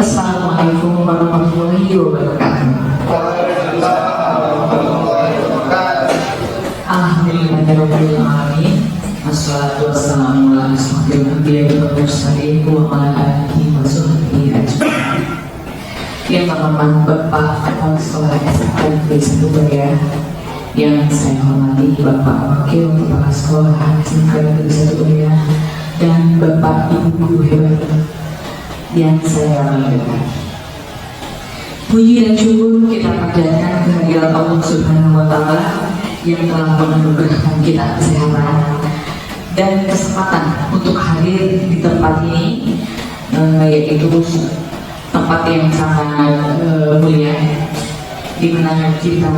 Assalamualaikum warahmatullahi wabarakatuh. Alhamdulillahirabbil alamin. Wassalatu wassalamu ala asyrofil anbiya'i wal mursalin wa ala alihi wa sahbihi ajma'in. Yang terhormat Bapak Kepala Sekolah SMK Negeri 1 Surabaya, yang saya hormati Bapak Wakil Kepala Sekolah SMK Negeri 1 Surabaya, dan Bapak Ibu guru hebat yang saya banggakan. Puji dan syukur kita panjatkan kehadirat Allah Subhanahu wa Ta'ala yang telah menganugerahkan kita kesehatan dan kesempatan untuk hadir di tempat ini, yaitu tempat yang sangat mulia, di mana kita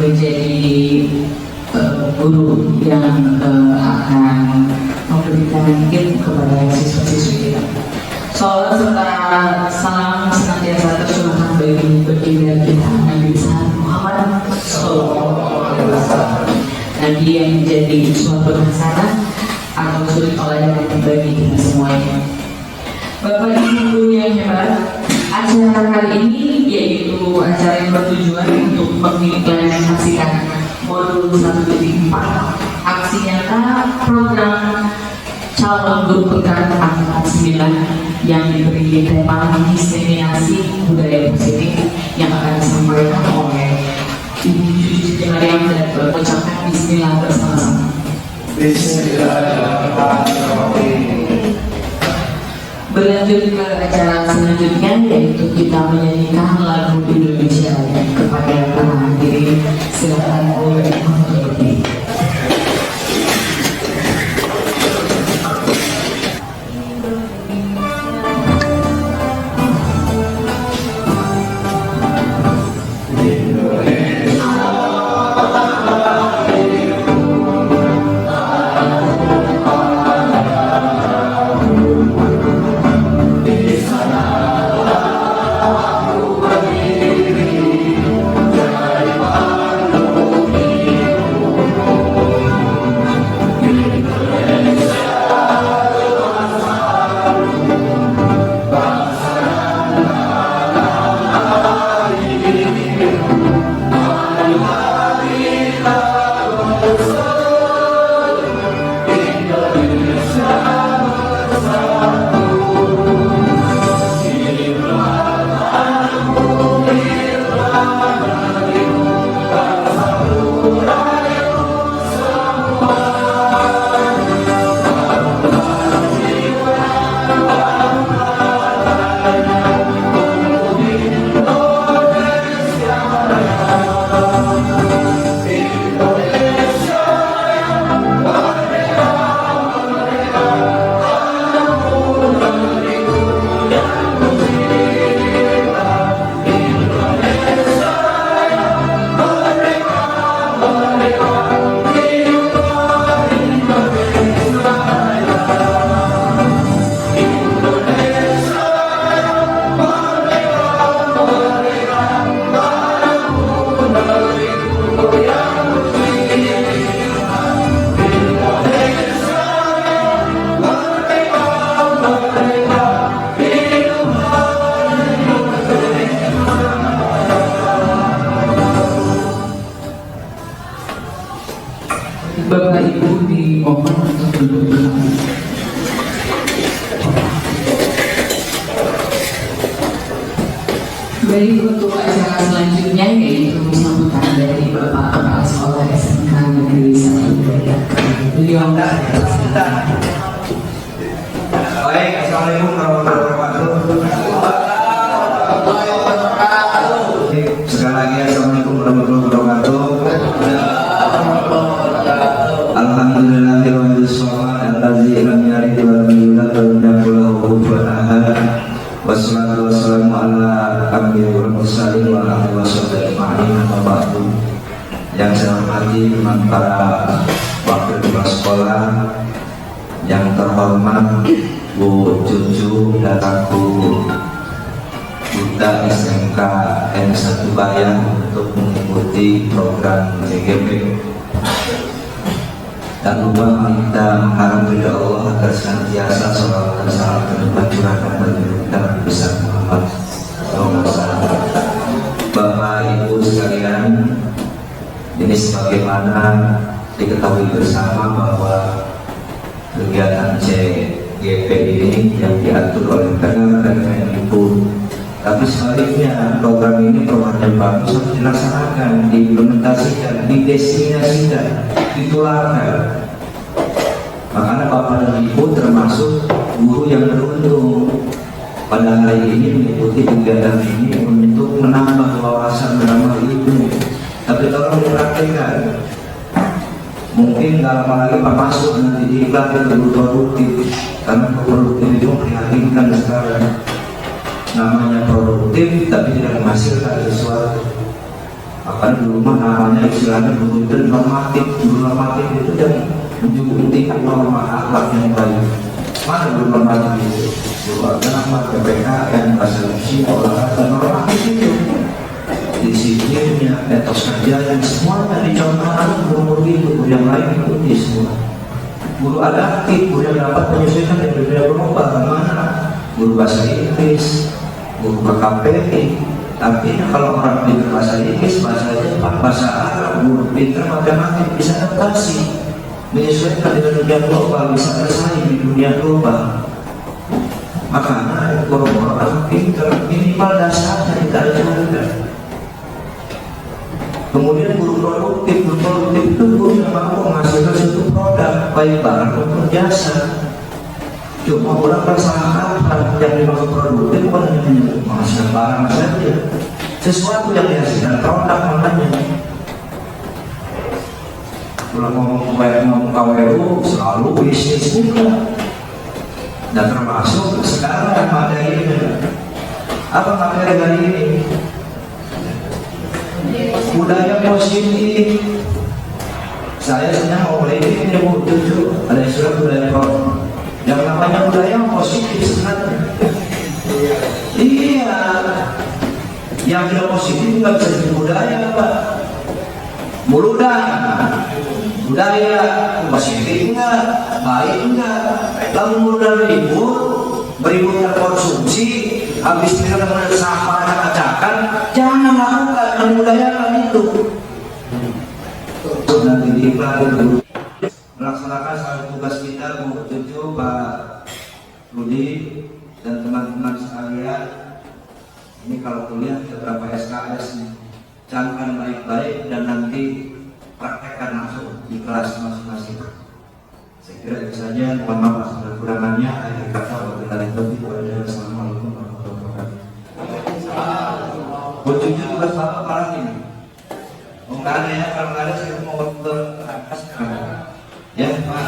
menjadi guru yang akan memberikan ilmu kepada siswa-siswi kita. Salam serta salam senantiasa tercurahkan bagi baginda kita Nabi Muhammad SAW, Nabi yang menjadi suatu hasanah atau suri teladan bagi kita semuanya. Bapak Ibu yang hebat, acara kali ini yaitu acara yang bertujuan untuk mengimplementasikan modul 1.4 aksi nyata program calon guru berkat angkatan 9 yang diberi tema diseminasi budaya positif yang akan disampaikan oleh Ibu Cucu Siti Mariam, dan mengucapkan bismillah bersama-sama. Bismillahirrahmanirrahim. Berlanjut ke acara selanjutnya, yaitu kita menyanyikan lagu Indonesia kepada para hadirin. Silakan boleh mengikuti. Bapak Ibu dimohon untuk duduk bersama. Baik, untuk acara selanjutnya yaitu sambutan dari Bapak Kepala Sekolah SMK Negeri 1 Surabaya. Beliau baik, assalamualaikum warahmatullahi wabarakatuh. Sekali lagi assalamualaikum warahmatullahi wabarakatuh. Alhamdulillahirabbil alamin allazi lam yalid wa lam yulad wa lam yakul lahu kufuwan ahad. Wassalatu wassalamu ala anbiya'i wal mursalin wa ala alihi washabihi ajma'in. Amma ba'du. Yang saya hormati para wakil kepala sekolah, yang terhormat Bu Cucu Dataku Buta SMK N1 Bayan untuk mengikuti program CGP, tak lupa kita mengharap ridha Allah agar senantiasa sholawat dan salam terdepan curahkan bagi kita besar Muhammad sebagaimana diketahui bersama bahwa kegiatan CGP ini yang diatur oleh negara dan Kemendikbud. Tapi sebaliknya program ini program yang bagus harus dilaksanakan, diimplementasikan, didestinasikan, ditularkan. Makanya Bapak dan Ibu termasuk guru yang beruntung pada hari ini mengikuti kegiatan ini untuk menambah wawasan menambah ilmu. Tapi tolong dipraktikkan. Mungkin gak lama lagi Pak masuk nanti di iklan guru produktif, karena produktif itu memprihatinkan sekarang. Namanya produktif tapi tidak menghasilkan sesuatu. Akan dulu mah namanya istilahnya guru itu normatif. Guru normatif itu yang menjunjung norma akhlak yang baik. Mana guru normatif itu? Guru agama, PPKN, bahasa Indonesia, olahraga normatif itu. Disiplinnya, etos kerjanya, semuanya dicontohkan guru itu, guru yang lain ikuti semua. Guru adaptif, guru yang dapat menyesuaikan dengan dunia global, mana? Guru bahasa Inggris, guru KKPI. Tapi kalau orang pintar bahasa Inggris, bahasa Jepang, bahasa Arab, guru pintar matematik bisa adaptasi, menyesuaikan dengan dunia global, bisa bersaing di dunia global. Makanya guru-guru orang pintar minimal dasarnya kita ajarkan. Kemudian guru produktif itu guru yang mampu menghasilkan suatu produk baik barang maupun jasa. Cuma orang bersalah apa yang dimaksud produktif bukan hanya menghasilkan barang saja, sesuatu yang dihasilkan produk namanya. Kalau ngomong KWU selalu bisnis juga, dan termasuk sekarang materinya. Apa materi dari ini? Budaya positif. Saya sedang mau mulai ini Bu, jujur ada istilah budaya positif. Yang namanya budaya positif sebenarnya. Iya, yang tidak positif nggak bisa jadi budaya Pak. Muludan, budaya positif enggak, baik enggak. Lalu muludan beribut konsumsi, habis itu kemudian sampah acak-acakan, jangan lakukan, membudayakan itu. Nanti diiklankan dulu. Melaksanakan salah tugas kita menuju Pak Rudi dan teman-teman sekalian. Ini kalau kuliah beberapa SKS nih, camkan baik-baik dan nanti praktekkan langsung di kelas masing-masing. Saya kira itu saja. Mohon maaf atas kekurangannya. Akhir kata wabillahi taufiq wal hidayah. Assalamualaikum warahmatullahi wabarakatuh. Bocoknya tugas Bapak parah ini. Nggak ada ya, kalau nggak ada saya mau ke atas. Ya Pak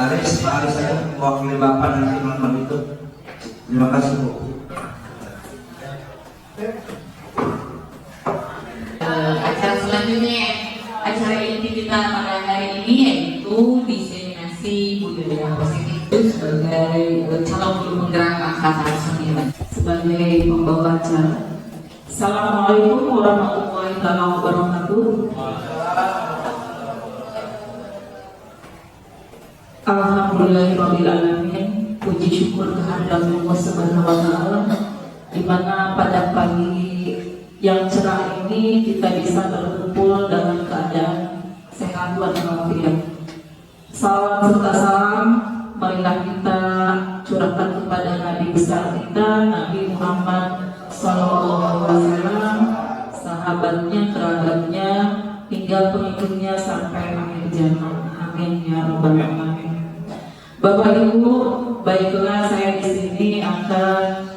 Aris, saya mewakili Bapak nanti malam itu. Terima kasih Bu. Acara selanjutnya, acara inti kita pada hari ini yaitu diseminasi budaya positif sebagai calon guru penggerak angkatan 9 sebagai pembawa acara. Assalamualaikum warahmatullahi wabarakatuh. Alhamdulillahirrahmanirrahim. Puji syukur kehadirat Allah Subhanahu wa Ta'ala, di mana pada pagi yang cerah ini kita bisa berkumpul dalam keadaan sehat walafiat. Salam serta salam marilah kita curahkan kepada Nabi besar kita, Nabi Muhammad SAW, sahabatnya, kerabatnya, hingga pengikutnya sampai akhir zaman. Amin ya rabbal alamin. Bapak Ibu, baiklah saya di sini akan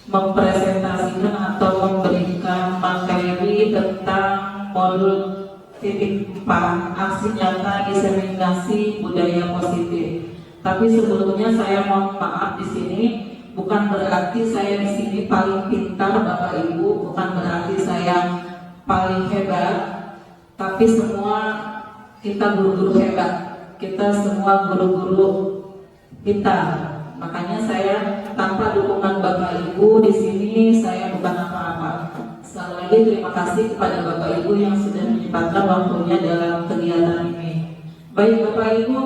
mempresentasikan atau memberikan materi tentang modul titik 4 aksi nyata diseminasi budaya positif. Tapi sebelumnya saya mohon maaf di sini, bukan berarti saya di sini paling pintar Bapak Ibu, bukan berarti saya paling hebat, tapi semua kita guru-guru hebat, kita semua guru-guru pintar. Makanya saya tanpa dukungan Bapak Ibu di sini saya bukan apa-apa. Sekali lagi terima kasih kepada Bapak Ibu yang sudah menyempatkan waktunya dalam kegiatan ini. Baik Bapak Ibu,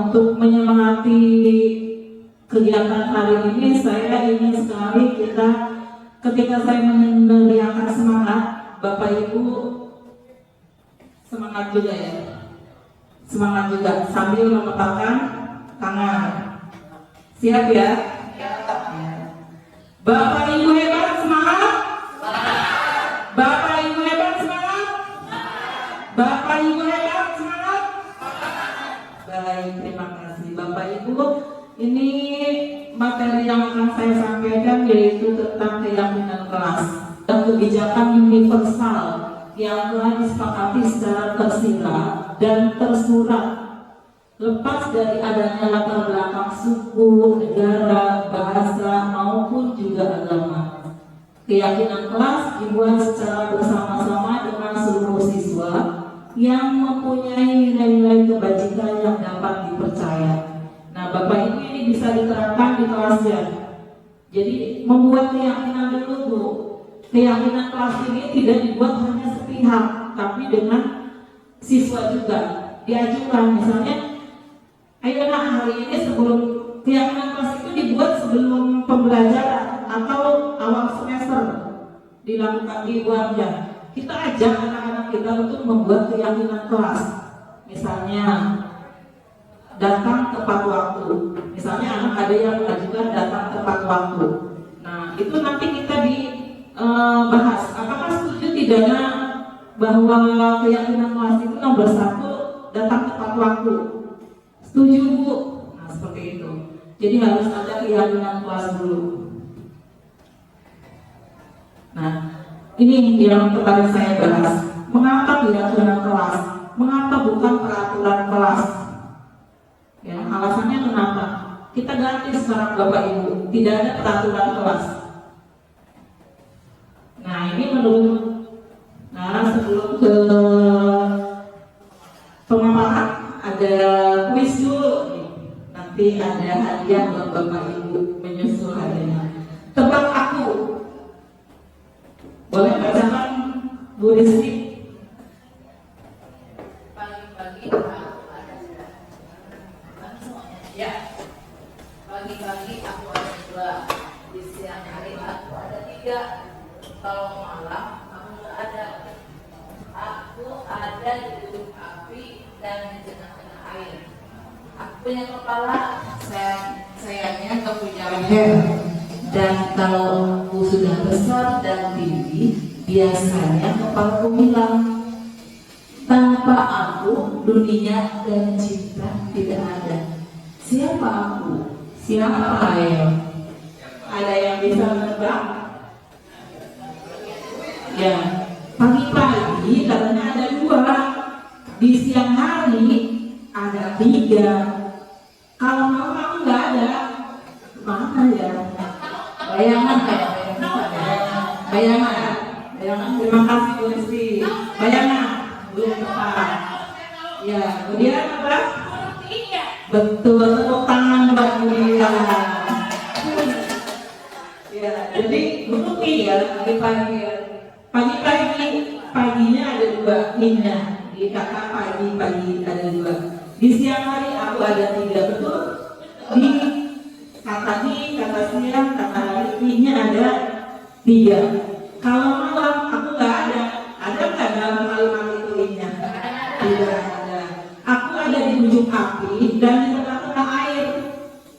untuk menyemangati kegiatan hari ini saya ingin sekali ketika saya meneriakan semangat, Bapak Ibu Semangat juga ya. Semangat juga sambil memetakkan tangan. Siap ya? Ya. Bapak Ibu hebat, semangat? Bapak Ibu hebat, semangat? Bapak Ibu hebat, semangat? Baik, terima kasih Bapak Ibu. Ini materi yang akan saya sampaikan yaitu tentang keyakinan kelas dan kebijakan universal yang telah disepakati secara tersirat dan tersurat, lepas dari adanya latar belakang suku, negara, bahasa maupun juga agama. Keyakinan kelas dibuat secara bersama-sama dengan seluruh siswa yang mempunyai nilai-nilai kebajikan yang dapat dipercaya. Nah, Bapak Ibu, ini bisa diterapkan di kelasnya. Jadi membuat keyakinan dulu, Bu. Keyakinan kelas ini tidak dibuat hanya sepihak, tapi dengan siswa juga diajukan. Misalnya, ayo nak hari ini sebelum keyakinan kelas itu dibuat sebelum pembelajaran atau awal semester dibuatnya. Kita ajak anak-anak kita untuk membuat keyakinan kelas. Misalnya datang tepat waktu. Misalnya anak ada yang mengajukan datang tepat waktu. Nah, itu nanti kita bahas. Apakah setuju tidaknya bahwa keyakinan kelas itu nomor 1 datang tepat waktu? Setuju, Bu? Nah, seperti itu. Jadi harus ada keyakinan kelas dulu. Nah, ini yang tertarik saya bahas. Mengapa keyakinan kelas? Mengapa bukan peraturan kelas? Ya, alasannya kenapa? Kita ganti sekarang Bapak Ibu, tidak ada peraturan kelas. Nah, ini menurut, sebelum ke pemaparan ada kuis dulu. Nanti ada hadiah buat Bapak Ibu, menyusul hadiahnya. Tebak aku. Boleh bacakan Bu Rizky? Pagi-pagi ya, pagi-pagi aku ada 2, di siang hari aku ada 3, kalau malam aku nggak ada. Aku ada di ujung api dan di tengah-tengah air. Aku punya kepala, sayangnya nggak punya leher. Dan kalau aku sudah besar dan tinggi, biasanya kepalaku hilang. Tanpa aku, dunia dan cinta tidak ada. Siapa aku? Siapa ayo? Ada yang bisa menebak? Ya, pagi-pagi katanya ada 2, di siang hari ada 3. Kalau malam aku nggak ada, mana ya? Bayangan kayak bayangan. Terima kasih Bu Rizky. Bayangan belum tepat. Ya, kemudian apa? Betul, tepuk tangan buat Mulia. Ya, jadi bukti ya pagi-pagi. Paginya ada 2 hina. Di kakak pagi ada 2. Di siang hari aku ada 3, betul? Di kata siang, kata hari-nya ada 3. Kalau malam aku nggak ada. Ada nggak dalam kalimat itu hina? Tidak ada. Aku ada di ujung api dan di tengah-tengah air.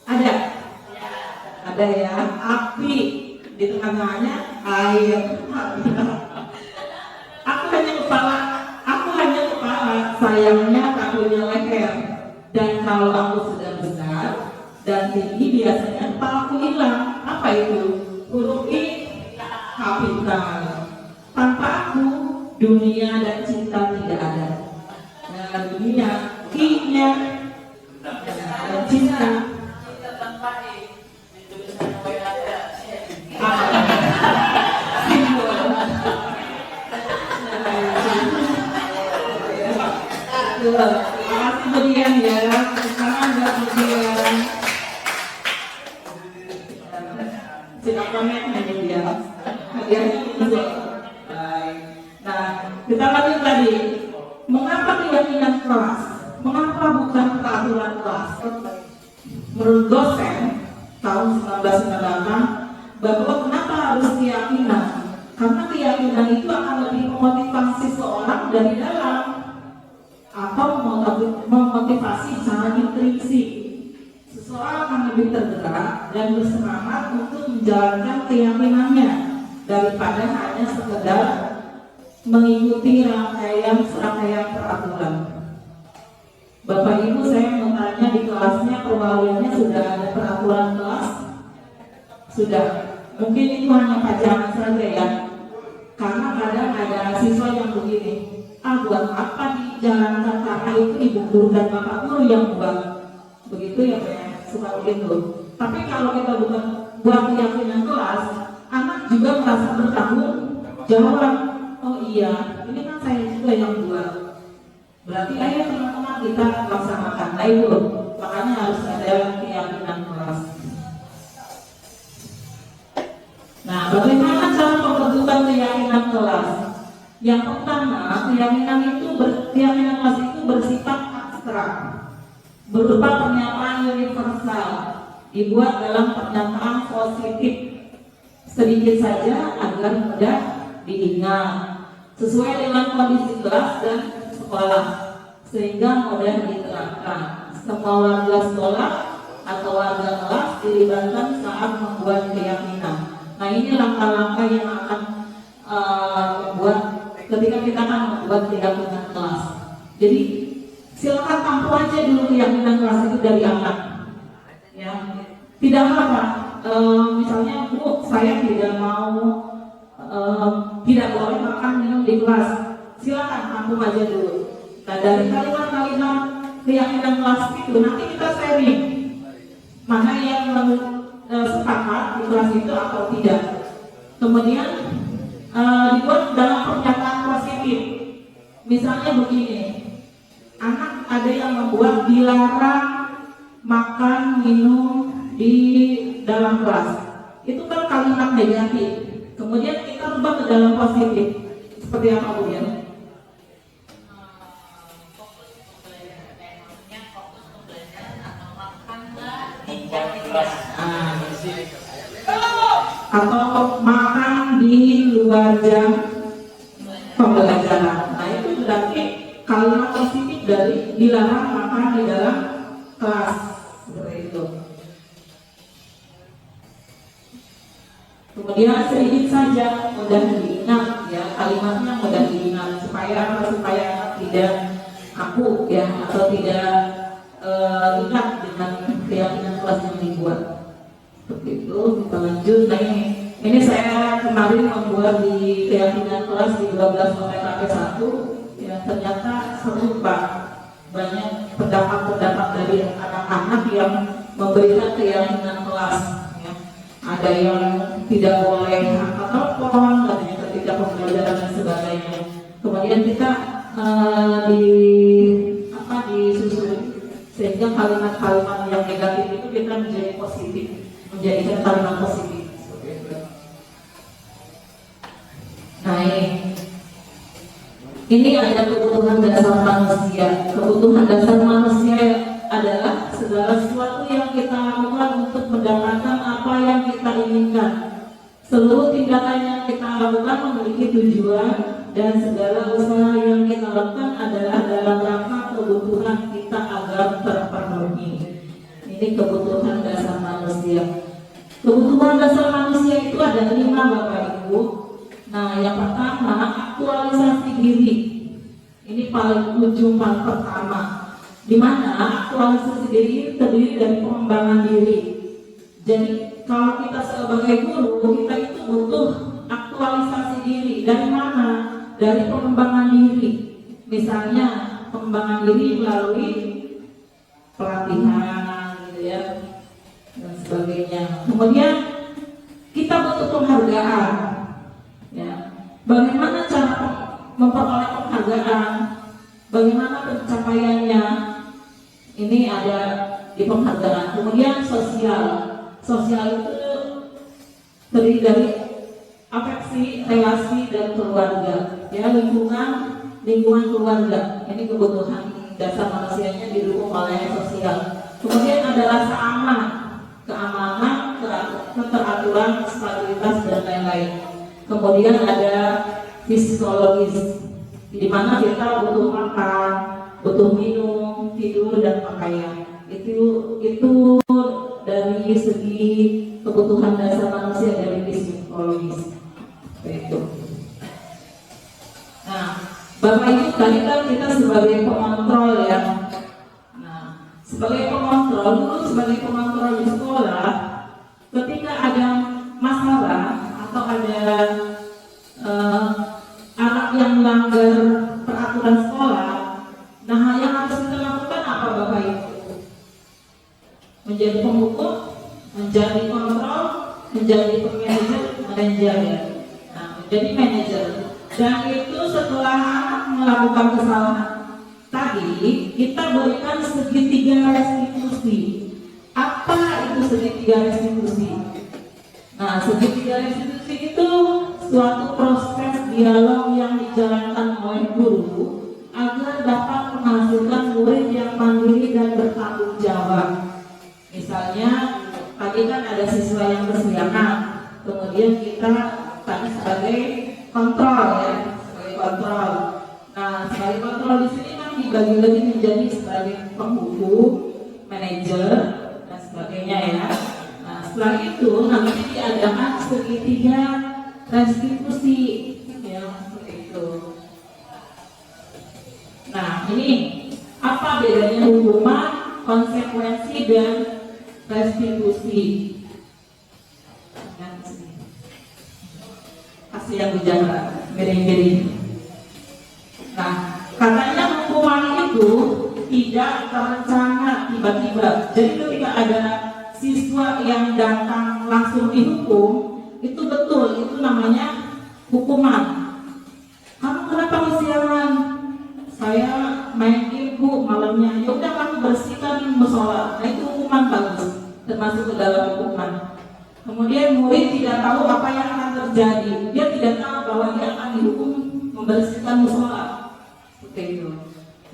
Ada? Ada ya. Api di tengah-tengahnya air. Aku hanya kepala. Sayangnya tak punya leher. Dan kalau aku sudah besar dan tinggi, biasanya kepalaku hilang. Apa itu? Huruf I, kapital. Tanpa aku, dunia dan cinta tidak ada. Nah, dunia, I-nya dan cinta. Makasih Berian ya. Sekarang ada Berian. Silakan hanya dia. Hadiahnya itu. Baik. Nah, kita lanjut tadi. Mengapa keyakinan kelas? Mengapa bukan peraturan kelas? Menurut dosen tahun 1998 bahwa kenapa harus keyakinan? Karena keyakinan itu akan lebih memotivasi seorang dari dalam. dan bersemangat untuk menjalankan keyakinannya daripada hanya sekedar mengikuti rangkaian peraturan. Bapak Ibu, saya mau tanya, di kelasnya perwaliannya sudah ada peraturan kelas? Sudah. Mungkin itu hanya pajangan saja ya. Karena kadang ada siswa yang begini, buat apa dijalankan, karena itu ibu guru dan bapak guru yang buat. Begitu ya Pak, suka begitu. Tapi kalau kita bukan buat keyakinan kelas, anak juga merasa bertanggung jawab. Oh iya, ini kan saya juga yang buat. Berarti ayo teman-teman kita laksanakan. Nah itu, makanya harus ada keyakinan kelas. Nah, bagaimana cara pembentukan keyakinan kelas? Yang pertama, keyakinan kelas itu bersifat abstrak, berupa pernyataan universal, dibuat dalam pernyataan positif, sedikit saja agar mudah diingat, sesuai dengan kondisi kelas dan sekolah, sehingga mudah diterapkan. Semua warga sekolah atau warga kelas dilibatkan saat membuat keyakinan. Nah, ini langkah-langkah yang akan membuat ketika kita akan membuat keyakinan kelas. Jadi silakan tampung aja dulu keyakinan kelas itu dari anak. Ya, tidak apa. Misalnya, Bu, saya tidak mau tidak boleh makan minum di kelas. Silakan tampung aja dulu. Nah, dari kalimat-kalimat keyakinan kelas itu nanti kita sharing mana yang sepakat di kelas itu atau tidak. Kemudian dibuat dalam pernyataan positif. Misalnya begini, anak ada yang membuat dilarang makan minum di dalam kelas. Itu kan kalimat negatif. Kemudian kita rubah ke dalam positif. Seperti apa Bu ya? Atau makan di luar jam pembelajaran. Nah itu berarti kalimat positif dari dilarang makan di dalam kelas, seperti itu. Kemudian sedikit saja, mudah diingat ya, kalimatnya mudah diingat supaya tidak kaku ya, atau tidak ingat dengan keyakinan kelas yang dibuat. Seperti itu. Kita lanjut. Nah ini saya kemarin membuat di keyakinan kelas di 12 KP 1 ya, ternyata serupa, banyak pendapat-pendapat dari anak-anak yang memberikan keyakinan kelas ya. Ada yang tidak boleh angkat telepon katanya ketika pembelajaran dan sebagainya. Kemudian kita disusun sehingga kalimat-kalimat yang negatif itu kita menjadi positif, menjadikan kalimat positif. Nah ini ada kebutuhan dasar manusia. Kebutuhan dasar manusia adalah segala sesuatu yang kita lakukan untuk mendapatkan apa yang kita inginkan. Seluruh tindakan yang kita lakukan memiliki tujuan, dan segala usaha yang kita lakukan adalah dalam rangka kebutuhan kita agar terpenuhi. Ini kebutuhan dasar manusia. Kebutuhan dasar manusia itu ada 5 Bapak Ibu. Nah, yang pertama aktualisasi diri. Ini paling ujung, paling pertama. Di mana aktualisasi diri terdiri dari pengembangan diri. Jadi kalau kita sebagai guru, kita itu butuh aktualisasi diri. Dari mana? Dari pengembangan diri. Misalnya pengembangan diri melalui pelatihan, gitu ya, dan sebagainya. Kemudian kita butuh penghargaan. Ya, bagaimana cara memperoleh penghargaan? Bagaimana pencapaiannya? Ini ada di penghargaan. Kemudian sosial. Sosial itu terdiri dari afeksi, relasi, dan keluarga. Ya, lingkungan keluarga. Ini kebutuhan dasar manusianya didukung oleh sosial. Kemudian ada rasa aman, keamanan, keteraturan, stabilitas, dan lain-lain. Kemudian ada psikologis, di mana kita butuh makan, butuh minum, tidur, dan pakaian. Itu dari segi kebutuhan dasar manusia dari psikologis. Itu. Nah, Bapak Ibu tadi kan kita sebagai pengontrol ya. Nah, sebagai pengontrol, dulu sebagai pengontrol di sekolah, ketika ada masalah atau ada anak yang melanggar peraturan sekolah, nah yang harus kita lakukan apa Bapak Ibu? Menjadi penghukum, menjadi kontrol, menjadi manajer ya. Nah, menjadi manajer. Dan itu setelah anak melakukan kesalahan tadi, kita berikan segitiga restitusi. Apa itu segitiga restitusi? Nah, segitiga restitusi itu suatu proses dialog yang dijalankan oleh guru agar dapat menghasilkan murid yang mandiri dan bertanggung jawab. Misalnya, tadi kan ada siswa yang bersiangan, kemudian kita tadi sebagai kontrol ya, sebagai kontrol. Nah, sebagai kontrol di sini kan dibagi lagi menjadi sebagai penghukum, manajer, dan sebagainya ya. Nah, setelah itu nanti diadakan segitiga restitusi ya, seperti itu. Nah, ini apa bedanya hukuman, konsekuensi, dan restitusi? Kasih yang bicara miring-miring. Nah, katanya hukuman itu tidak terencana tiba-tiba. Jadi ketika ada siswa yang datang langsung dihukum, itu betul, itu namanya hukuman. Kamu kenapa kesiangan? Saya main game Bu malamnya. Ya udah kamu bersihkan musola. Nah, itu hukuman bagus, termasuk ke dalam hukuman. Kemudian murid tidak tahu apa yang akan terjadi. Dia tidak tahu bahwa dia akan dihukum membersihkan musola. Seperti itu.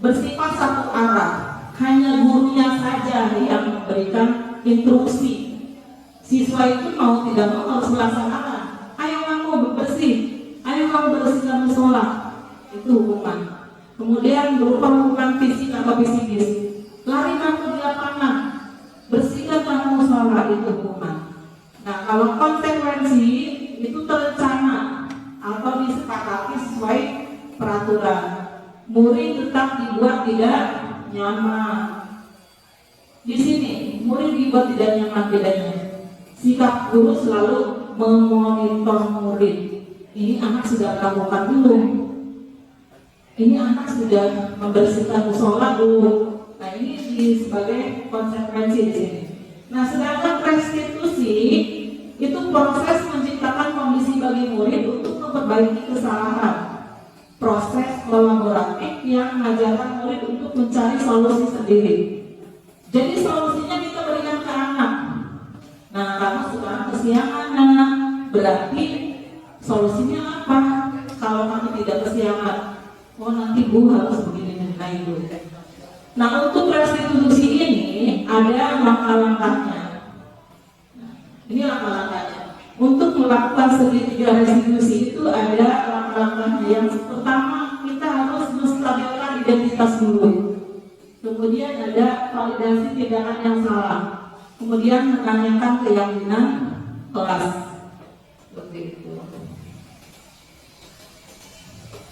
Bersifat satu arah. Hanya gurunya saja yang memberikan instruksi. Siswa itu mau tidak mau harus melaksanakan. Ayo kamu bersih. Ayo kamu bersihkan musola. Itu hukuman. Kemudian berupa hukuman fisik atau psikis. Lari kamu di lapangan. Bersihkan kamu musola, itu hukuman. Nah, kalau konsekuensi itu terencana atau disepakati sesuai peraturan. Murid tetap dibuat tidak nyaman. Di sini murid dibuat tidak nyaman bedanya. Sikap guru selalu memonitor murid. Ini anak sudah melakukan belum? Ini anak sudah membersihkan musola belum? Nah, ini sebagai konsekuensi di sini. Nah, sedangkan restitusi itu proses menciptakan kondisi bagi murid untuk memperbaiki kesalahan. Proses kolaboratif yang mengajarkan murid untuk mencari solusi sendiri. Jadi solusinya kita berikan ke anak. Nah, kamu sekarang kesiangan, nah, berarti solusinya apa? Kalau kamu tidak kesiangan, oh nanti Bu harus begini, nah itu. Nah, untuk restitusi ini ada langkah-langkahnya. Ini langkah-langkahnya. Untuk melakukan segitiga restitusi itu ada langkah-langkahnya. Yang pertama, kita harus menstabilkan identitas dulu. Kemudian ada validasi tindakan yang salah. Kemudian menanyakan keyakinan kelas. Seperti itu.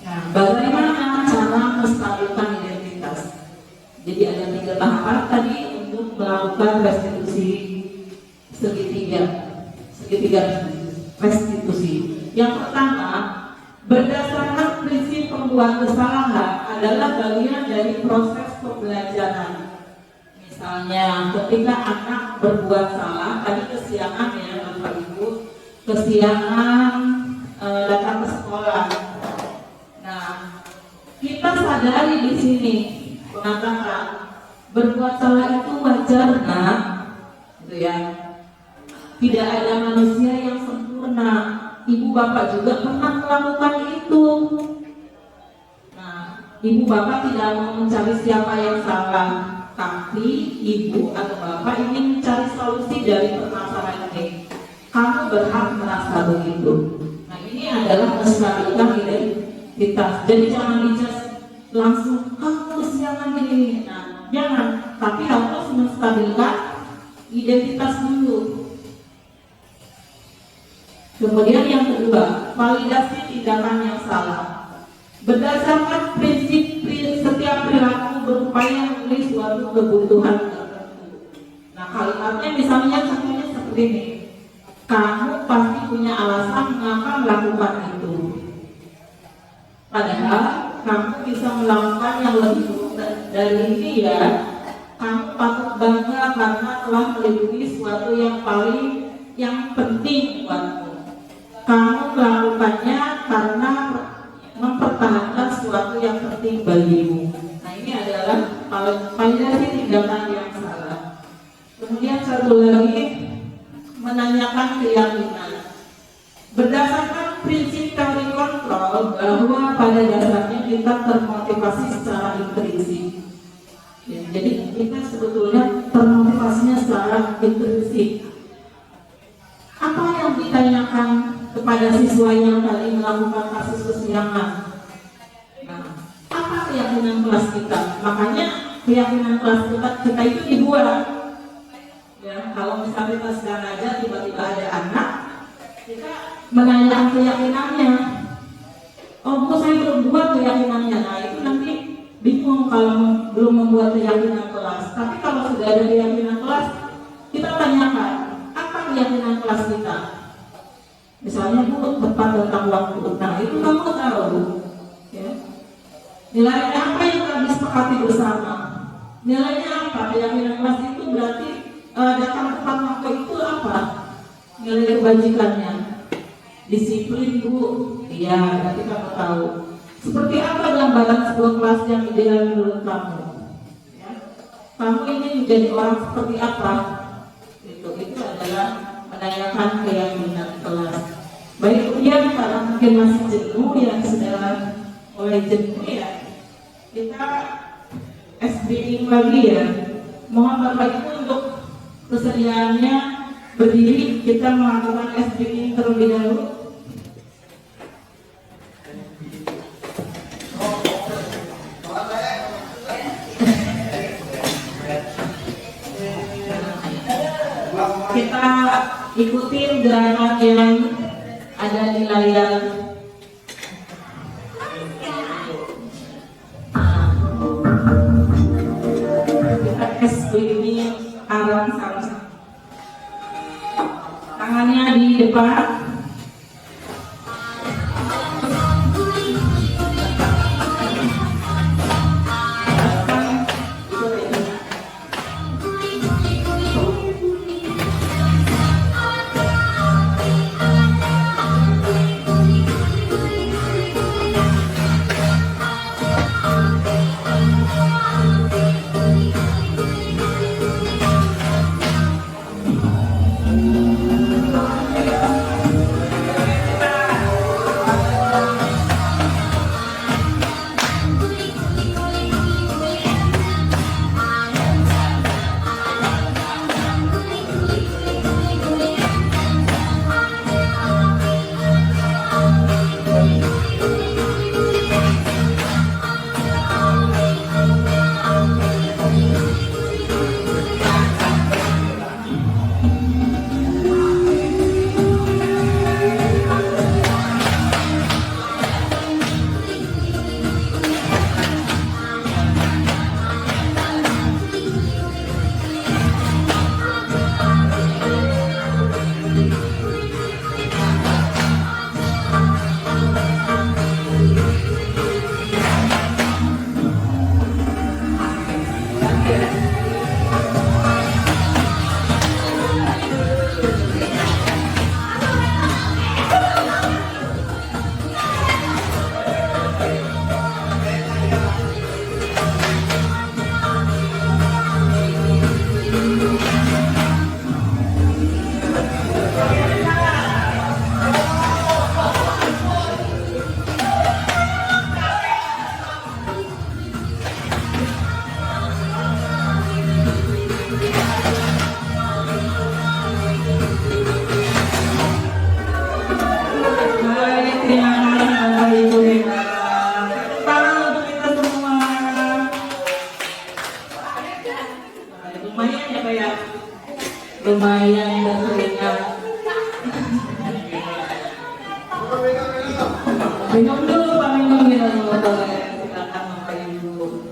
Nah, bagaimana cara menstabilkan identitas? Jadi ada 3 tahapan tadi untuk melakukan restitusi segitiga restitusi. Yang pertama, berdasarkan prinsip pembuat kesalahan adalah bagian dari proses pembelajaran. Misalnya, ketika anak berbuat salah, tadi kesiangan ya Bapak Ibu, kesiangan datang ke sekolah. Nah, kita sadari di sini mengatakan berbuat salah itu wajar, nah, gitu ya. Tidak ada manusia yang sempurna. Ibu bapak juga pernah melakukan itu. Nah, ibu bapak tidak mau mencari siapa yang salah, tapi ibu atau bapak ingin mencari solusi dari permasalahan ini. Kamu berhak merasa begitu. Nah, ini adalah menstabilkan identitas. Jadi jangan dicas langsung kamu kesiangan ini. Nah, jangan. Tapi harus menstabilkan identitas dulu. Kemudian yang kedua, validasi tindakan yang salah. Berdasarkan prinsip setiap perilaku berupaya memenuhi suatu kebutuhan tertentu. Nah, kalimatnya misalnya contohnya seperti ini. Kamu pasti punya alasan mengapa melakukan itu. Padahal kamu bisa melakukan yang lebih buruk dari ini ya. Kamu patut bangga karena telah melindungi sesuatu yang penting buatmu. Kamu melakukannya karena mempertahankan sesuatu yang penting bagimu. Nah, ini adalah validasi tindakan yang salah. Kemudian satu lagi, menanyakan keyakinan. Berdasarkan prinsip teori kontrol bahwa pada dasarnya kita termotivasi secara intrinsik. Ya, jadi kita sebetulnya termotivasinya secara intrinsik. Apa yang ditanyakan kepada siswa yang tadi melakukan kasus kecurangan? Nah, apa keyakinan kelas kita? Makanya keyakinan kelas kita itu dibuat. Ya, kalau misalnya kita sedang aja tiba-tiba ada anak, kita menanyakan keyakinannya. Oh, bu, saya belum buat keyakinannya. Nah, itu nanti bingung kalau belum membuat keyakinan kelas. Tapi kalau sudah ada keyakinan kelas, kita tanyakan, apa keyakinan kelas kita? Misalnya, bu, tepat tentang waktu. Nah, itu kamu tahu, bu. Ya. Nilainya apa yang kami sepakati bersama? Nilainya apa? Keyakinan kelas itu berarti datang tepat waktu itu apa? Nilai kebajikannya. Disiplin, bu. Iya, berarti kamu tahu. Seperti apa gambaran sebuah kelas yang ideal menurut kamu? Ya. Kamu ingin menjadi orang seperti apa? Itu adalah menanyakan keyakinan kelas. Baik, kemudian karena mungkin masih jenuh, yang sudah mulai jenuh ya, kita SBI lagi ya. Mohon Bapak Ibu untuk kesediaannya berdiri, kita melakukan SBI terlebih dahulu. Kita ikutin gerakan yang ada di layar. Kita SBI arang sama. Tangannya di depan. lumayan berkeringat. Minum dulu Pak, minum boleh. Silakan Bapak Ibu.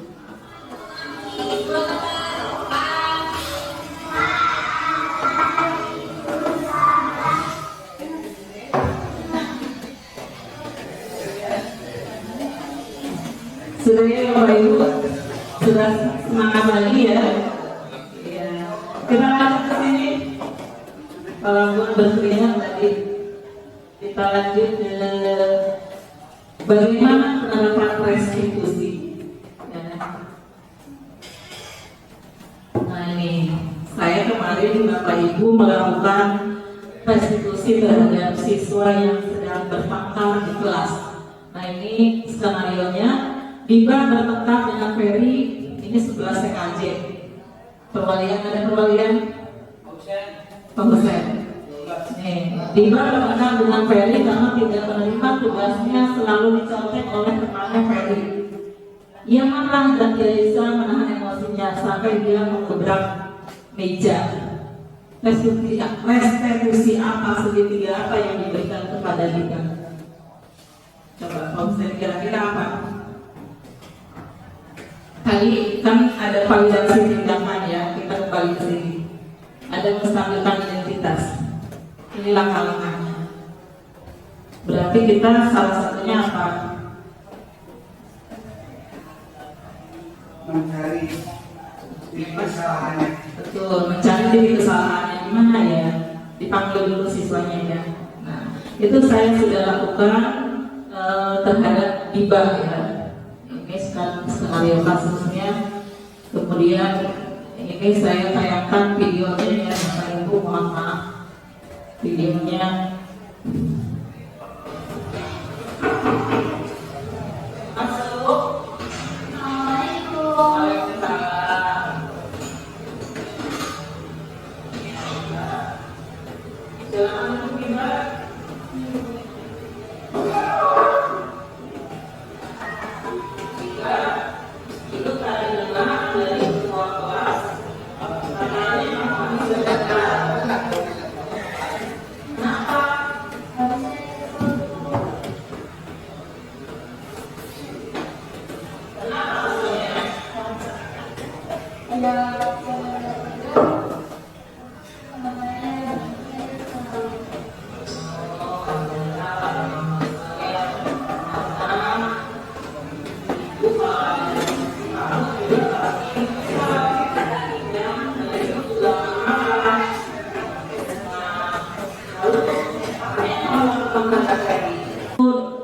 Sudah ya Bapak Ibu, sudah semangat lagi ya. Ya. Kita lanjut ke sini. Walaupun berkeringat tadi, kita lanjut ke bagaimana penerapan restitusi. Ya. Nah ini, saya kemarin Bapak Ibu melakukan restitusi terhadap siswa yang sedang bertengkar di kelas. Nah ini skenario-nya, Diba bertengkar dengan Ferry, ini 11 TKJ. Perwalian, ada perwalian? Pembesan. Nih, Diba bertengkar dengan Ferry karena tidak menerima tugasnya selalu dicontek oleh temannya Ferry. Ia marah dan tidak bisa menahan emosinya sampai dia mengebrak meja. Restitusi apa, segitiga apa yang diberikan kepada Diba? Coba, Pembesan kira-kira apa? Tadi kan ada validasi tindakan ya, kita kembali ke sini. Ada menstabilkan identitas. Ini langkah-langkahnya. Berarti kita salah satunya apa? Mencari kesalahannya. Betul, mencari diri kesalahannya di mana ya? Dipanggil dulu siswanya ya. Nah, itu saya sudah lakukan terhadap Diba ya. Ini skenario kasusnya. Kemudian ini saya tayangkan videonya ya, Bapak Ibu, mohon maaf. Videonya masuk. Waalaikumsalam. Silakan Diba. Itu adalah dari semua kelas.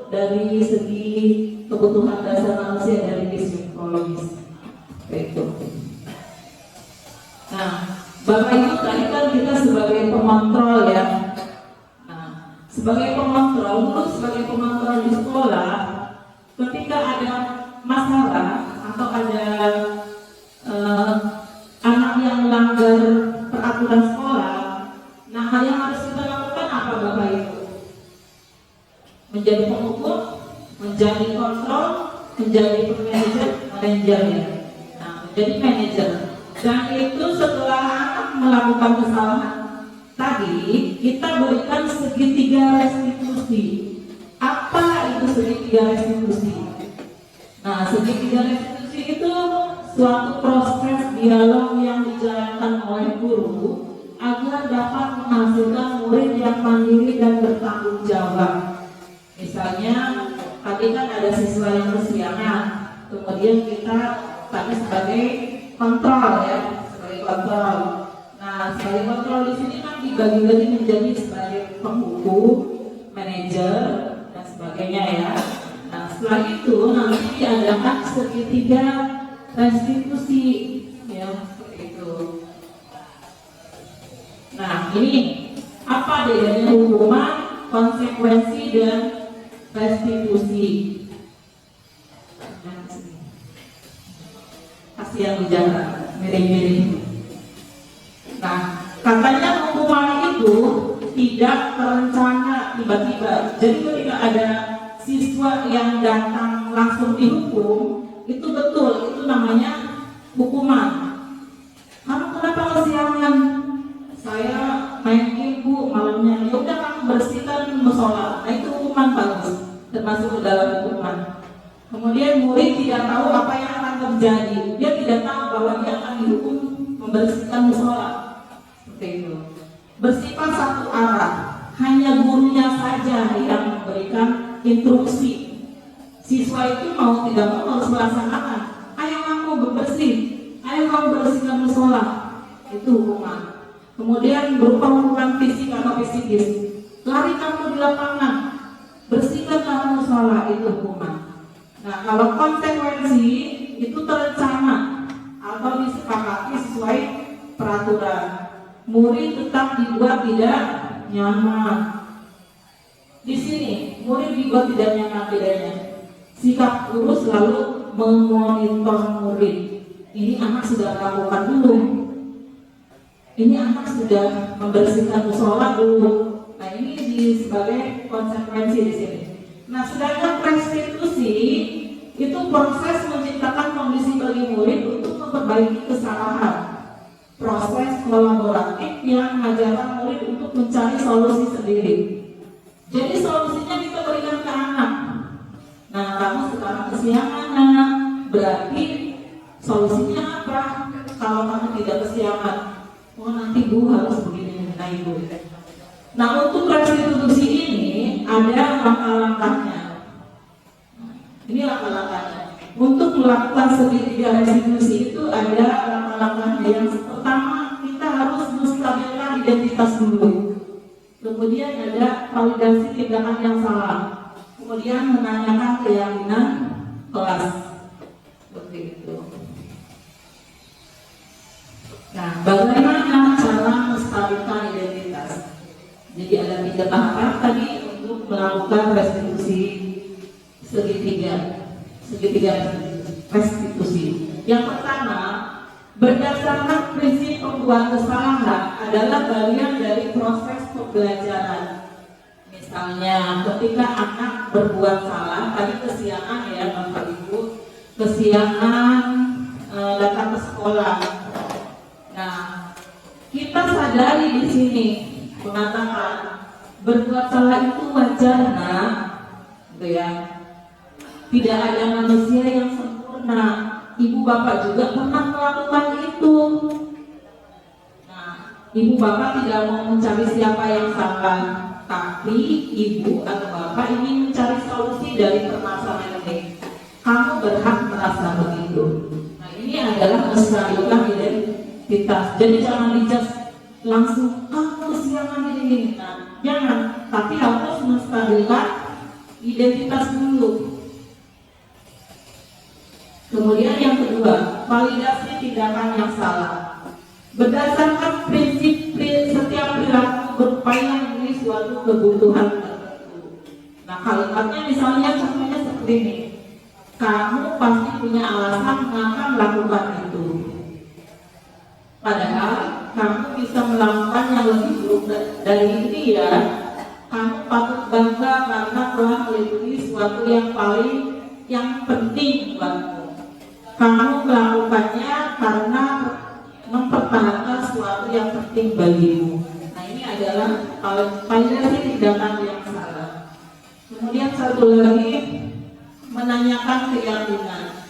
Dari segi kebutuhan dasar manusia dari psikologis itu. Nah, Bapak Ibu tadi kan kita sebagai pengontrol ya. Nah, sebagai pengontrol, dulu sebagai pengontrol di sekolah, ketika ada masalah atau ada anak yang melanggar peraturan sekolah, nah hal yang harus kita lakukan apa Bapak Ibu? Menjadi pengukur, menjadi kontrol, menjadi manajer ya. Nah, menjadi manajer. Dan itu setelah anak melakukan kesalahan tadi, kita berikan segitiga restitusi. Apa itu segitiga restitusi? Nah, segitiga restitusi itu suatu proses dialog yang dijalankan oleh guru agar dapat menghasilkan murid yang mandiri dan bertanggung jawab. Misalnya tadi kan ada siswa yang kesiangan, kemudian kita tadi sebagai kontrol ya, sebagai kontrol. Nah, sebagai kontrol di sini kan dibagi-bagi menjadi sebagai pembuku, manajer dan sebagainya ya. Nah, setelah itu nanti diadakan segitiga restitusi ya, seperti itu. Nah, ini apa bedanya hukuman, konsekuensi dan restitusi? Kasih yang bicara miring-miring. Nah, katanya hukuman itu tidak terencana tiba-tiba. Jadi ketika ada siswa yang datang langsung dihukum, itu betul, itu namanya hukuman. Kamu kenapa kesiangan? Saya terjadi. Dia tidak tahu bahwa dia akan dihukum membersihkan musola. Seperti itu. Bersifat satu arah, hanya gurunya saja yang memberikan instruksi. Siswa itu mau tidak mau harus melaksanakan. Ayo kamu bersih, ayo kamu bersihkan musola. Itu hukuman. Kemudian berupa hukuman fisik atau psikis. Lari kamu di lapangan, bersihkan kamu musola, itu hukuman. Nah, kalau konsekuensi itu terencana atau disepakati sesuai peraturan. Murid tetap dibuat tidak nyaman. Di sini murid dibuat tidak nyaman bedanya. Sikap guru selalu memonitor murid. Ini anak sudah lakukan belum? Ini anak sudah membersihkan musola belum? Nah, ini sebagai konsekuensi di sini. Nah, sedangkan restitusi itu proses menciptakan kondisi bagi murid untuk memperbaiki kesalahan. Proses kolaboratif yang mengajarkan murid untuk mencari solusi sendiri. Jadi solusinya kita berikan ke anak. Nah, kamu sekarang kesiangan, anak. Berarti solusinya apa? Kalau kamu tidak kesiangan, oh nanti bu harus begini, nah ibu. Nah, untuk restitusi ini ada langkah-langkahnya. Ini langkah-langkahnya. Untuk melakukan segitiga restitusi itu ada langkah-langkahnya. Yang pertama, kita harus menstabilkan identitas dulu. Kemudian ada validasi tindakan yang salah. Kemudian menanyakan keyakinan kelas. Seperti itu. Nah, bagaimana cara menstabilkan identitas? Jadi ada 3 tahapan tadi untuk melakukan restitusi segitiga restitusi. Yang pertama, berdasarkan prinsip pembuat kesalahan adalah bagian dari proses pembelajaran. Misalnya, ketika anak berbuat salah, tadi kesiangan ya Bapak Ibu, kesiangan datang ke sekolah. Nah, kita sadari di sini mengatakan berbuat salah itu wajar, nak, gitu ya. Tidak ada manusia yang sempurna. Ibu bapak juga pernah melakukan itu. Nah, ibu bapak tidak mau mencari siapa yang salah, tapi ibu atau bapak ingin mencari solusi dari permasalahan ini. Kamu berhak merasa begitu. Nah, ini adalah menstabilkan identitas. Jadi jangan dijudge langsung kamu kesiangan ini. Nah, jangan, tapi harus menstabilkan identitas dulu. Kemudian yang kedua, validasi tindakan yang salah. Berdasarkan prinsip setiap perilaku berupaya memenuhi suatu kebutuhan tertentu. Nah, kalimatnya misalnya contohnya seperti ini. Kamu pasti punya alasan mengapa melakukan itu. Padahal kamu bisa melakukan yang lebih buruk dari ini ya. Kamu patut bangga karena telah melindungi suatu yang penting buatmu. Kamu melakukannya karena mempertahankan sesuatu yang penting bagimu. Nah, ini adalah validasi tindakan yang salah. Kemudian satu lagi, menanyakan keyakinan.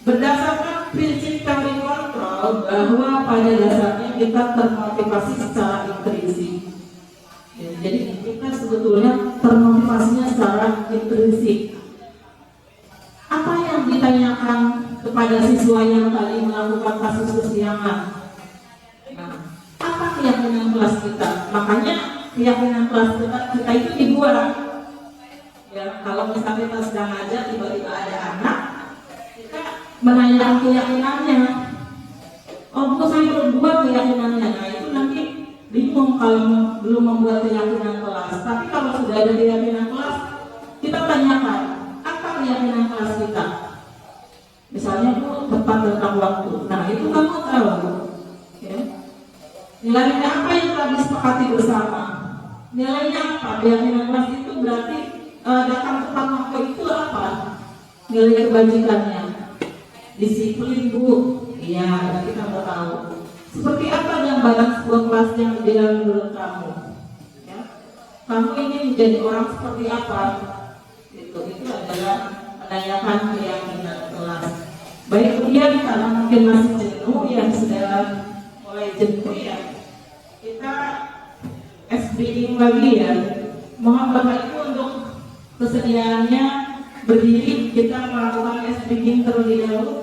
Berdasarkan prinsip teori kontrol bahwa pada dasarnya kita termotivasi secara intrinsik. Ya, jadi kita sebetulnya termotivasinya secara intrinsik. Apa yang ditanyakan kepada siswa yang tadi melakukan kasus kesiangan? Nah, apa keyakinan kelas kita? Makanya keyakinan kelas kita itu dibuat. Ya, kalau misalnya kita sedang aja tiba-tiba ada anak, kita menanyakan keyakinannya. Oh, bu, saya berbuat keyakinannya. Nah, itu nanti bingung kalau belum membuat keyakinan kelas. Tapi kalau sudah ada keyakinan kelas, kita tanyakan apa keyakinan kelas kita. Misalnya bu, tepat tentang waktu. Nah, itu kamu tahu. Ya. Nilainya apa yang telah disepakati bersama? Nilainya apa? Keyakinan kelas itu berarti datang tepat waktu itu apa? Nilai kebajikannya. Disiplin bu. Iya, kita mau tahu. Seperti apa gambaran sebuah kelas yang ideal menurut kamu? Ya. Kamu ingin menjadi orang seperti apa? Itu adalah menanyakan keyakinan kelas. Baik, kemudian karena mungkin masih jenuh yang sudah mulai jenuh ya, kita speaking lagi ya. Mohon Bapak Ibu untuk kesediaannya berdiri, kita melakukan speaking terlebih dahulu.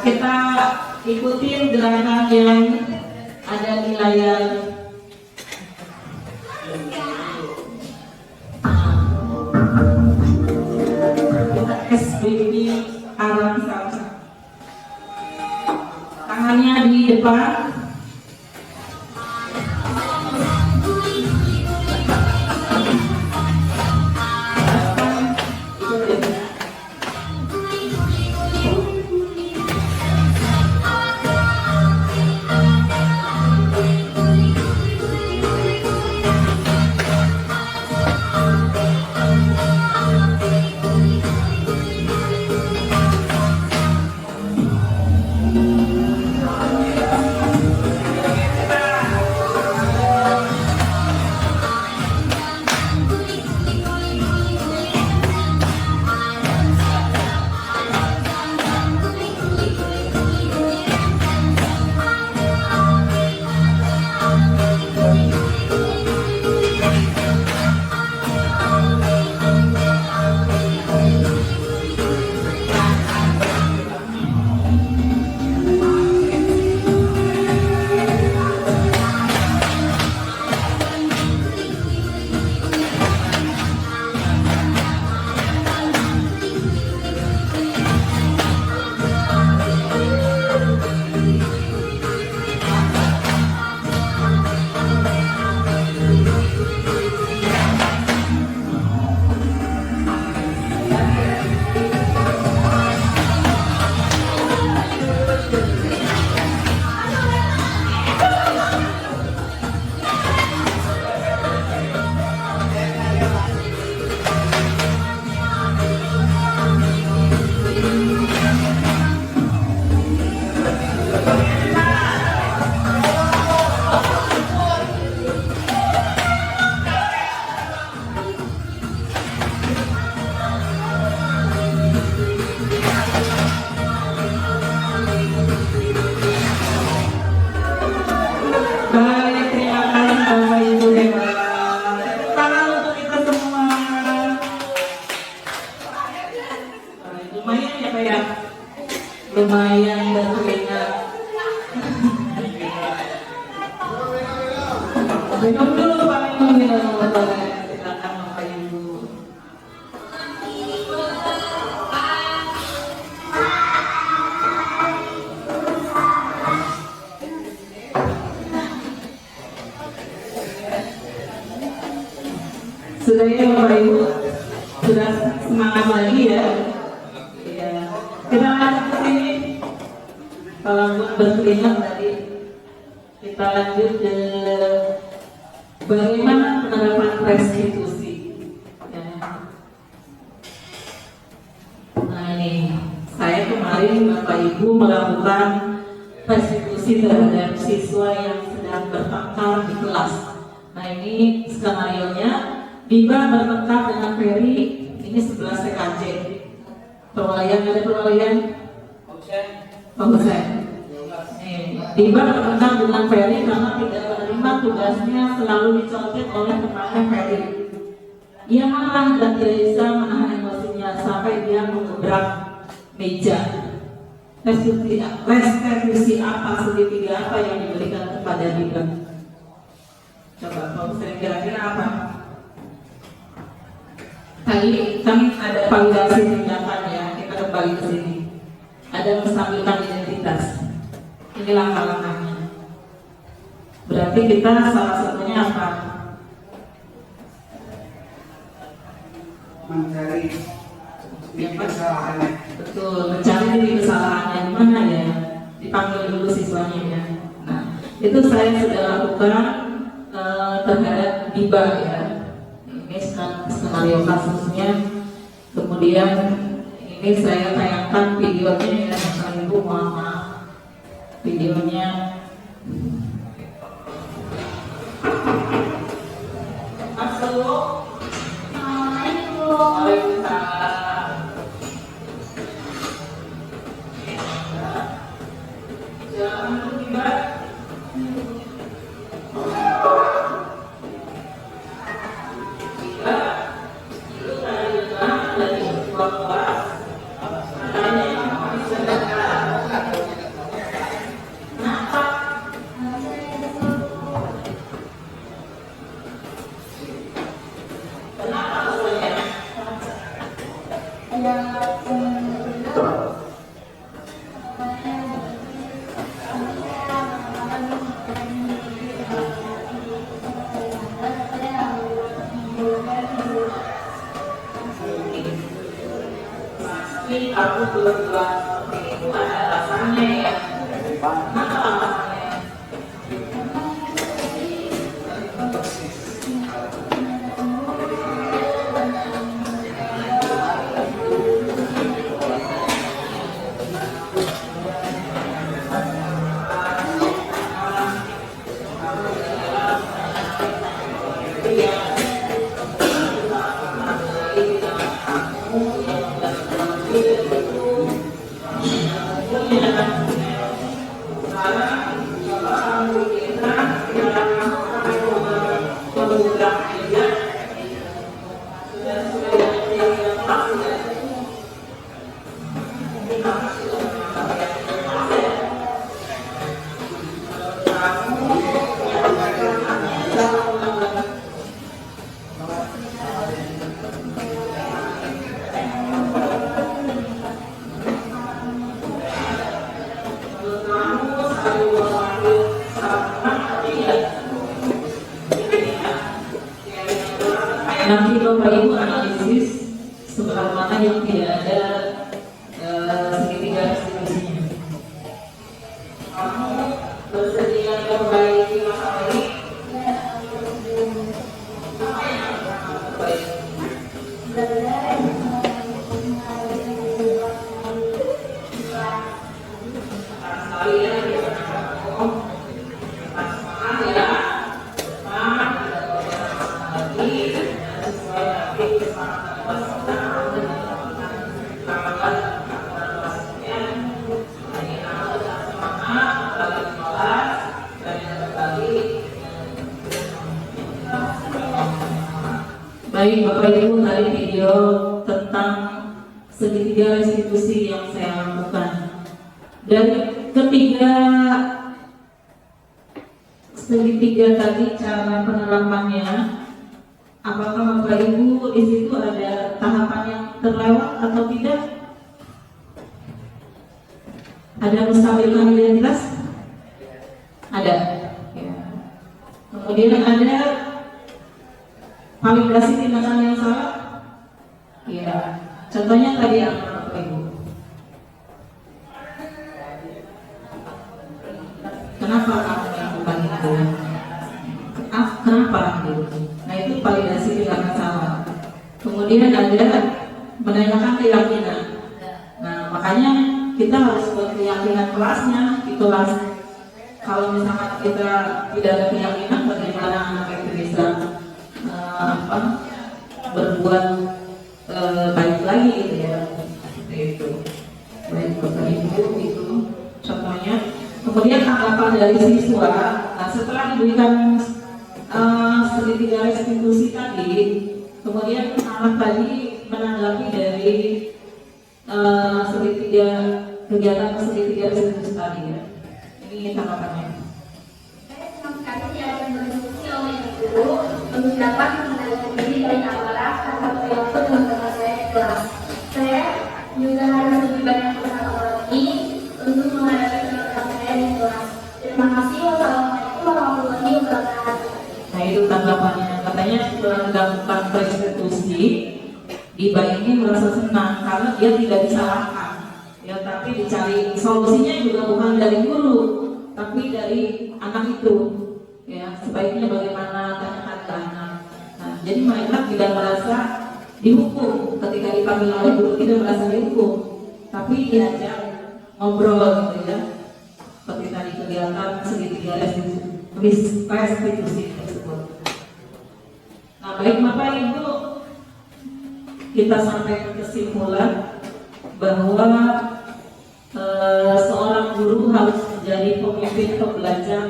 Kita ikutin gerakan yang ada di layar. Kita SBB arah salsa. Tangannya di depan. Baik, terima kasih Bapak Ibu hebat. Tangan untuk kita semua. Lumayan ya Pak ya? Lumayan berkeringat. Minum dulu Pak Ibu, minum boleh. Silakan Bapak Ibu. Sudah ya Bapak Ibu, sudah semangat lagi ya. Iya. Kita lanjut ke sini. Kalau berkeringat tadi, kita lanjut ke bagaimana penerapan restitusi. Ya. Nah ini, saya kemarin Bapak Ibu melakukan restitusi terhadap siswa yang sedang bertengkar di kelas. Nah ini skenario-nya. Biba bertengkar dengan Ferry, ini 11 TKJ. Perwalian, ada perwalian? Pak Hussein. Biba bertengkar dengan Ferry karena tidak menerima tugasnya selalu dicontek oleh temannya Ferry. Ia marah dan tidak bisa menahan emosinya sampai dia mengebrak meja. Restitusi apa, segitiga apa yang diberikan kepada Biba? Coba Pak Hussein kira-kira apa? Tadi kami ada validasi tindakan ya, kita kembali ke sini. Ada menstabilkan identitas. Ini langkah-langkahnya. Berarti kita salah satunya apa? Mencari kesalahannya. Betul, mencari titik kesalahannya di mana ya? Dipanggil dulu siswanya ya. Nah, itu saya sudah lakukan terhadap Biba ya. Ini skenario kasusnya. Kemudian ini saya tayangkan videonya ya, Bapak Ibu, mohon maaf videonya. kebetulan seperti itu ada alasannya ya. Kenapa alasannya? Nanti Bapak Ibu analisis sebelah mana yang tidak ada segitiga restitusinya. Kamu bersedia memperbaiki masalah ini? Baik Bapak Ibu, tadi video tentang segitiga restitusi yang saya lakukan. Dan ketiga segitiga tadi cara penerapannya, apakah Bapak Ibu di situ ada tahapan yang terlewat atau tidak? Ada menstabilkan identitas? Ada. Ya. Kemudian ada validasi tindakan yang salah? Iya. Contohnya tadi apa Bapak Ibu? Kenapa kamu melakukan itu? Kenapa gitu? Nah itu validasi tindakan salah. Kemudian ada menanyakan keyakinan. Nah makanya kita harus buat keyakinan kelasnya, itulah. Kalau misalkan kita tidak ada keyakinan, bagaimana anak itu bisa berbuat baik lagi gitu ya. Itu baik Bapak Ibu, itu contohnya. Kemudian tanggapan dari siswa. Nah setelah diberikan segitiga restitusi tadi, kemudian anak tadi menanggapi dari segitiga kegiatan segitiga restitusi tadi ya. Ini tanggapannya. Saya senang sekali diajak berdiskusi oleh guru untuk dapat mengenalkan diri dari aparat atau perilaku teman-teman saya di kelas. Saya juga harus lebih banyak bersama lagi untuk menghadapi teman-teman saya di kelas. Terima kasih. Wassalamualaikum warahmatullahi wabarakatuh. Nah itu tanggapannya, katanya setelah melakukan restitusi, Iba ini merasa senang karena dia tidak disalahkan, ya tapi dicari solusinya juga bukan dari guru, tapi dari anak itu, ya sebaiknya bagaimana tanyakan ke anak. Nah jadi mereka tidak merasa dihukum ketika dipanggil oleh guru, tidak merasa dihukum, tapi diajak ngobrol gitu ya, seperti tadi kegiatan segitiga restitusi tersebut. Nah baik Bapak Ibu, kita sampai ke kesimpulan bahwa seorang guru harus menjadi pemimpin pembelajar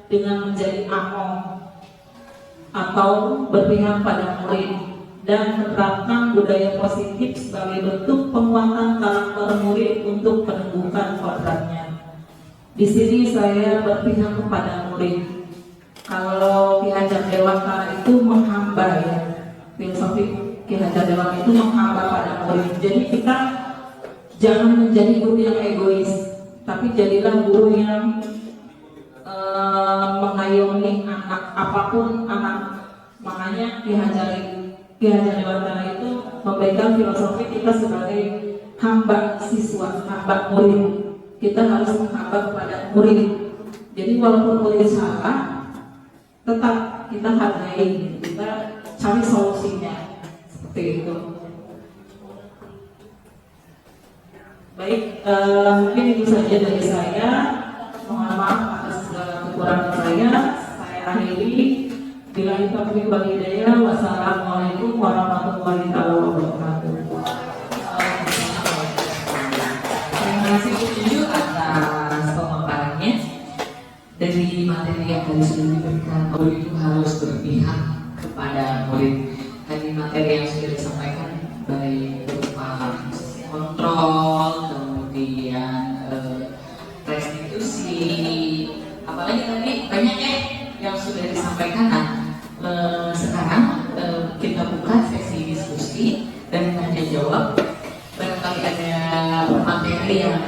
dengan menjadi among atau berpihak pada murid dan menerapkan budaya positif sebagai bentuk penguatan karakter murid untuk menumbuhkan kodratnya. Di sini saya berpihak kepada murid. Kalau Ki Hajar Dewantara itu menghamba ya, filosofi Ki Hajar Dewantara itu menghamba pada murid. Jadi kita jangan menjadi guru yang egois, tapi jadilah guru yang mengayomi anak, apapun anak. Makanya Ki Hajar Dewantara itu memberikan filosofi kita sebagai hamba siswa, hamba murid. Kita harus menghamba kepada murid. Jadi walaupun murid salah, tetap kita hargai, kita cari solusinya seperti itu. Baik, mungkin itu saja dari saya. Mohon maaf atas segala kekurangan saya. Saya akhiri. Billahi taufiq wal hidayah. Wassalamualaikum warahmatullahi wabarakatuh. Terima kasih Bu Cucu atas pemaparannya. Dari materi yang tadi sudah diberikan, murid itu harus berpihak kepada murid. Tadi materi yang sudah disampaikan baik berupa kontrol, kemudian restitusi, apalagi tadi banyak ya yang sudah disampaikan. Nah, sekarang kita buka sesi diskusi dan tanya jawab. Barangkali ada materi yang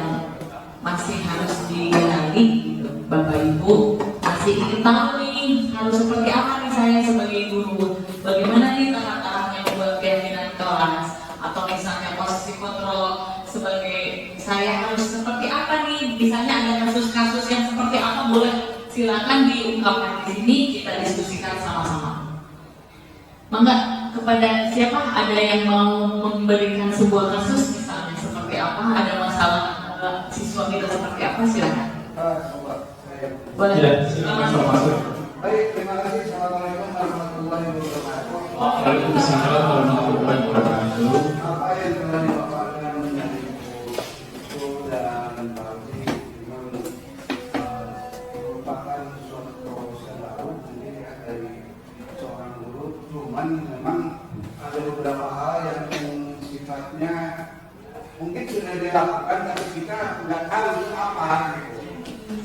masih harus digali, Bapak Ibu masih ingin tahu nih harus seperti apa nih saya sebagai guru, bagaimana nih tahap-tahapnya buat keyakinan kelas, atau misalnya posisi kontrol sebagai saya harus seperti apa nih, misalnya ada kasus-kasus yang seperti apa, boleh silakan diungkapkan di sini, kita diskusikan sama-sama. Mangga, kepada siapa ada yang mau memberikan sebuah kasus misalnya seperti apa, ada masalah siswa kita seperti apa, silakan. Boleh. Ya, silakan masuk. Baik, terima kasih. Assalamualaikum warahmatullahi wabarakatuh. Waalaikumsalam warahmatullahi wabarakatuh. Apa yang telah dipaparkan dari Ibu dan Pak Uji memang merupakan suatu proses yang baru dari seorang guru. Cuman memang ada beberapa hal yang sifatnya mungkin sudah dilakukan tapi kita nggak tahu itu apa gitu.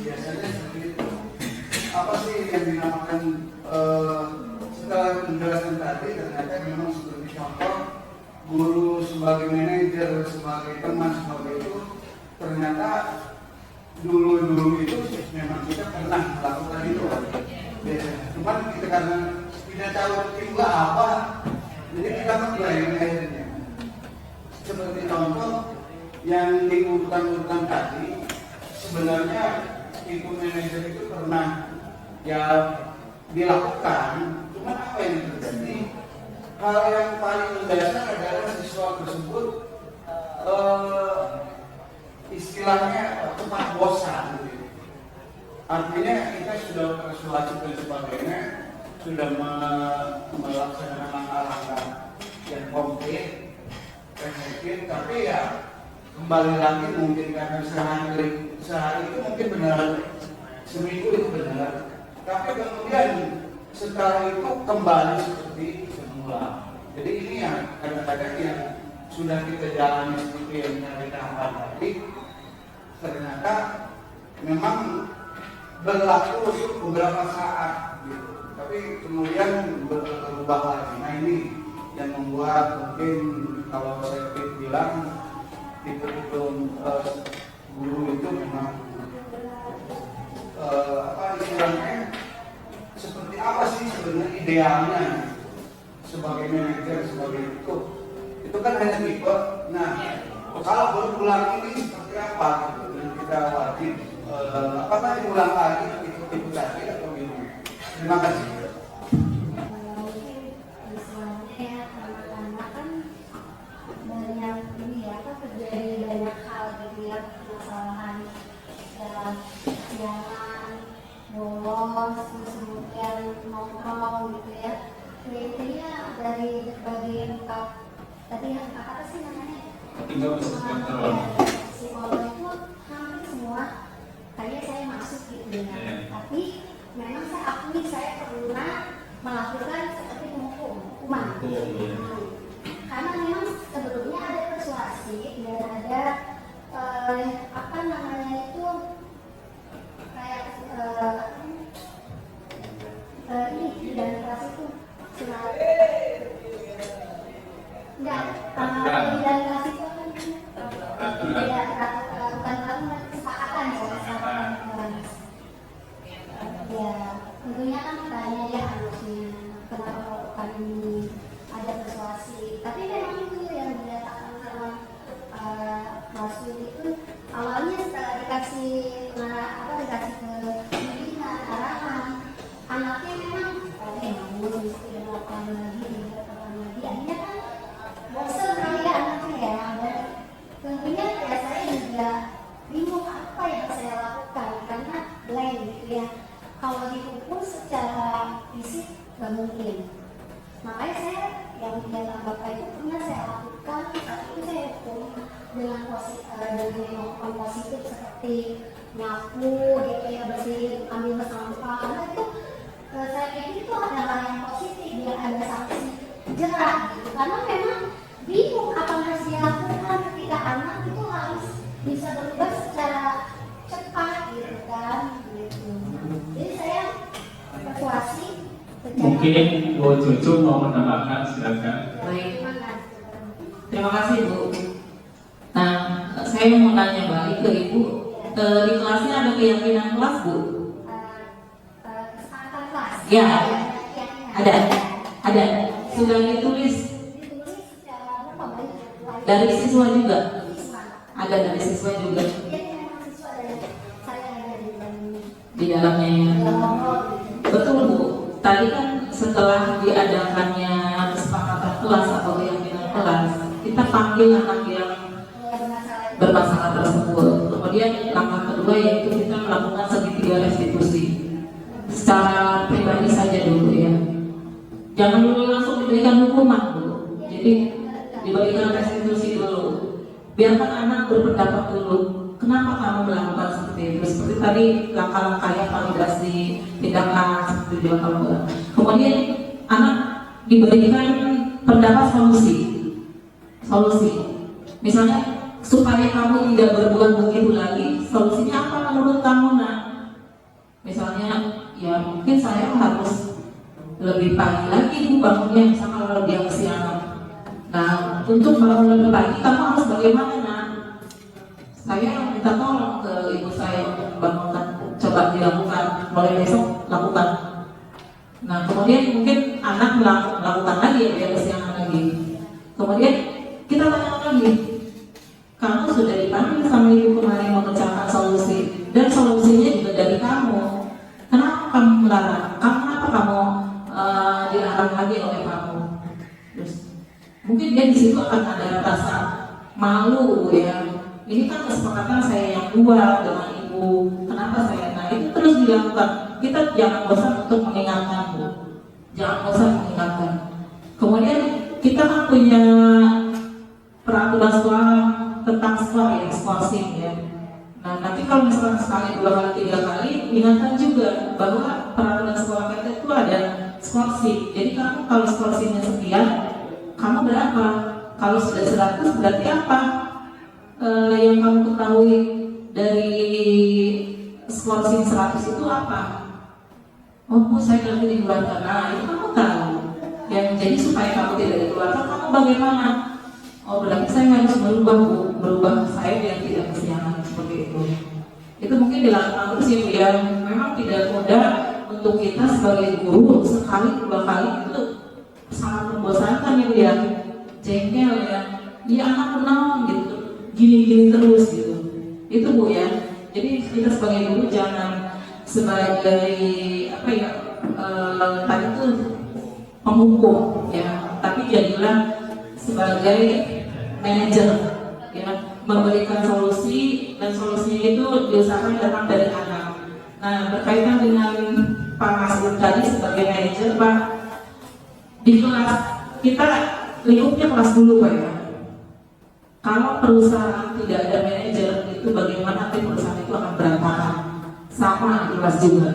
Biasanya seperti itu. Apa sih yang dinamakan setelah penjelasan tadi ternyata memang seperti contoh guru sebagai manajer, sebagai teman, sebagai itu ternyata dulu itu memang kita pernah melakukan itu. Cuman kita karena tidak tahu juga apa, jadi kita membayangkan akhirnya. Seperti contoh yang diurutan-urutan tadi, sebenarnya itu manajer itu pernah ya dilakukan, cuma apa yang terjadi? Hal yang paling mendasar adalah siswa tersebut istilahnya cepat bosan. Gitu. Artinya kita sudah persuasif dan sebagainya, sudah melaksanakan langkah-langkah yang konkret, efektif, tapi ya kembali lagi mungkin karena sehari itu mungkin benar, seminggu itu benar, tapi kemudian setelah itu kembali seperti semula. Jadi ini yang kadang-kadang yang sudah kita jalani seperti yang dari tahapan tadi, ternyata memang berlaku untuk beberapa saat, gitu. Tapi kemudian berubah lagi. Nah ini yang membuat mungkin kalau saya bilang tipe-tipe guru itu memang apa istilahnya seperti apa sih sebenarnya idealnya sebagai manajer, sebagai itu kan hanya tipe. Nah kalau berulang ini seperti apa gitu, dan kita wajib apakah diulang lagi tipe tadi atau gimana? Terima kasih. Terjadi banyak hal gitu ya, kesalahan dalam jalan, bolos, kemudian nongkrong gitu ya. Intinya dari ungkap tadi yang apa sih namanya? Psikolog itu hampir semua kayak saya masuk gitu ya. Tapi memang saya akui saya pernah melakukan seperti hukuman. Karena memang sebelumnya ada persuasi dan ada apa namanya itu kayak ini di dalam kelas itu surat enggak di dalam kelas itu kan tidak bukan kesepakatan ya tentunya kan tanya ya harusnya kenapa melakukan ini, ada persuasi, tapi memang itu yang dikatakan sama Yudi itu awalnya setelah dikasih dikasih ke pimpinan arahan, anaknya memang ngurus tidak lakukan lagi, akhirnya kan bosan kali ya anaknya ya. Dan tentunya ya saya juga bingung apa yang saya lakukan karena blank gitu ya. Kalau dipukul secara fisik nggak mungkin. Makanya saya yang dalam bapak itu pernah saya lakukan, tapi itu saya hukum dengan positif seperti nyapu, gitu ya, bersihin, ambil sampah. Karena itu saya pikir itu adalah yang positif biar ada sanksi jerak gitu. Karena memang bingung apa yang harus dilakukan ketika anak itu harus bisa berubah secara cepat gitu kan. Gitu. Jadi saya persuasi. Mungkin Bu Cucu mau menambahkan, silakan. Baik, terima kasih Bu. Nah, saya mau nanya balik ke Ibu. Di kelasnya ada keyakinan kelas Bu? Kesepakatan kelas. Ya, ada. Sudah ditulis dari siswa juga. Ada dari siswa juga di dalamnya ya. Betul Bu. Tadi kan setelah diadakannya kesepakatan kelas atau keyakinan kelas, kita panggil anak yang bermasalah tersebut. Kemudian langkah kedua yaitu kita melakukan segitiga restitusi secara pribadi saja dulu ya. Jangan dulu langsung diberikan hukuman dulu. Jadi diberikan restitusi dulu. Biarkan anak berpendapat dulu. Kenapa kamu melakukan seperti itu? Seperti tadi langkah-langkah yang validasi tindakan seperti dia kamu. Kemudian anak diberikan pendapat solusi. Misalnya supaya kamu tidak berbuat begitu lagi, solusinya apa menurut kamu nak? Misalnya ya mungkin saya harus lebih pagi lagi bangunnya, misalnya kalau dia kesiangan. Nah untuk bangun lebih pagi kamu harus bagaimana nak? Saya minta tolong ke ibu saya untuk membangunkan, coba dilakukan, mulai besok lakukan. Nah kemudian mungkin anak melakukan lagi, dia kesiangan lagi. Kemudian kita tanya lagi, kamu sudah dipanggil sama ibu kemarin memecahkan solusi, dan solusinya juga dari kamu. Kenapa kamu melarang? Kenapa kamu dilarang lagi oleh kamu? Terus mungkin dia di situ akan ada rasa malu ya. Ini kan kesepakatan saya yang buat dengan ibu. Kenapa saya? Nah itu terus dilakukan. Kita jangan bosan untuk mengingatkan Bu. Jangan bosan mengingatkan. Kemudian kita kan punya peraturan sekolah tentang skor ya, skorsing ya. Nah nanti kalau misalkan sekali, 2 kali, 3 kali, ingatkan juga bahwa peraturan sekolah kita itu ada skorsing. Jadi kamu kalau skorsingnya sekian, kamu berapa? Kalau sudah 100 berarti apa? Yang kamu ketahui dari skorsing 100 itu apa? Oh Bu, saya nanti dikeluarkan. Nah itu kamu tahu. Yang jadi supaya kamu tidak dikeluarkan, kamu bagaimana? Oh berarti saya harus berubah Bu, berubah saya biar tidak kesiangan seperti itu. Itu mungkin dilakukan terus ya Bu ya. Memang tidak mudah untuk kita sebagai guru sekali 2 kali itu sangat membosankan ya Bu ya. Jengkel ya. Dia anak menang gitu. Gini-gini terus gitu. Itu Bu ya. Jadi kita sebagai guru jangan sebagai apa ya tadi itu penghukum ya, tapi jadilah sebagai manajer ya, memberikan solusi, dan solusinya itu diusahakan datang dari anak. Nah berkaitan dengan Pak Masud tadi sebagai manajer Pak, di kelas kita lingkupnya kelas dulu Pak ya. Kalau perusahaan tidak ada manajer, itu bagaimana nanti perusahaan itu akan berantakan. Sama di kelas juga.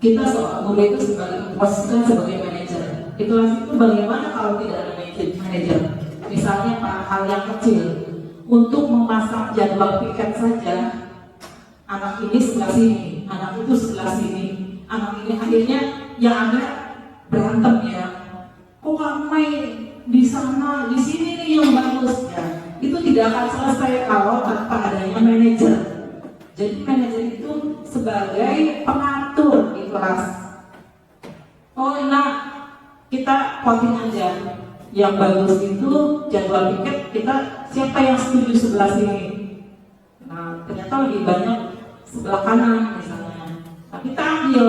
Kita seorang guru itu posisikan sebagai manajer. Di kelas itu bagaimana kalau tidak ada manajer? Misalnya Pak, hal yang kecil, untuk memasang jadwal piket saja, anak ini sebelah sini, anak itu sebelah sini, anak ini akhirnya yang ada berantem ya. Kok ramai di sana, di sini nih yang bagus ya. Itu tidak akan selesai kalau tanpa adanya manajer. Jadi manajer itu sebagai pengatur di kelas. Oh nah, kita voting aja. Yang bagus itu jadwal piket, kita siapa yang setuju sebelah sini. Nah, ternyata lebih banyak sebelah kanan misalnya. Nah, kita ambil.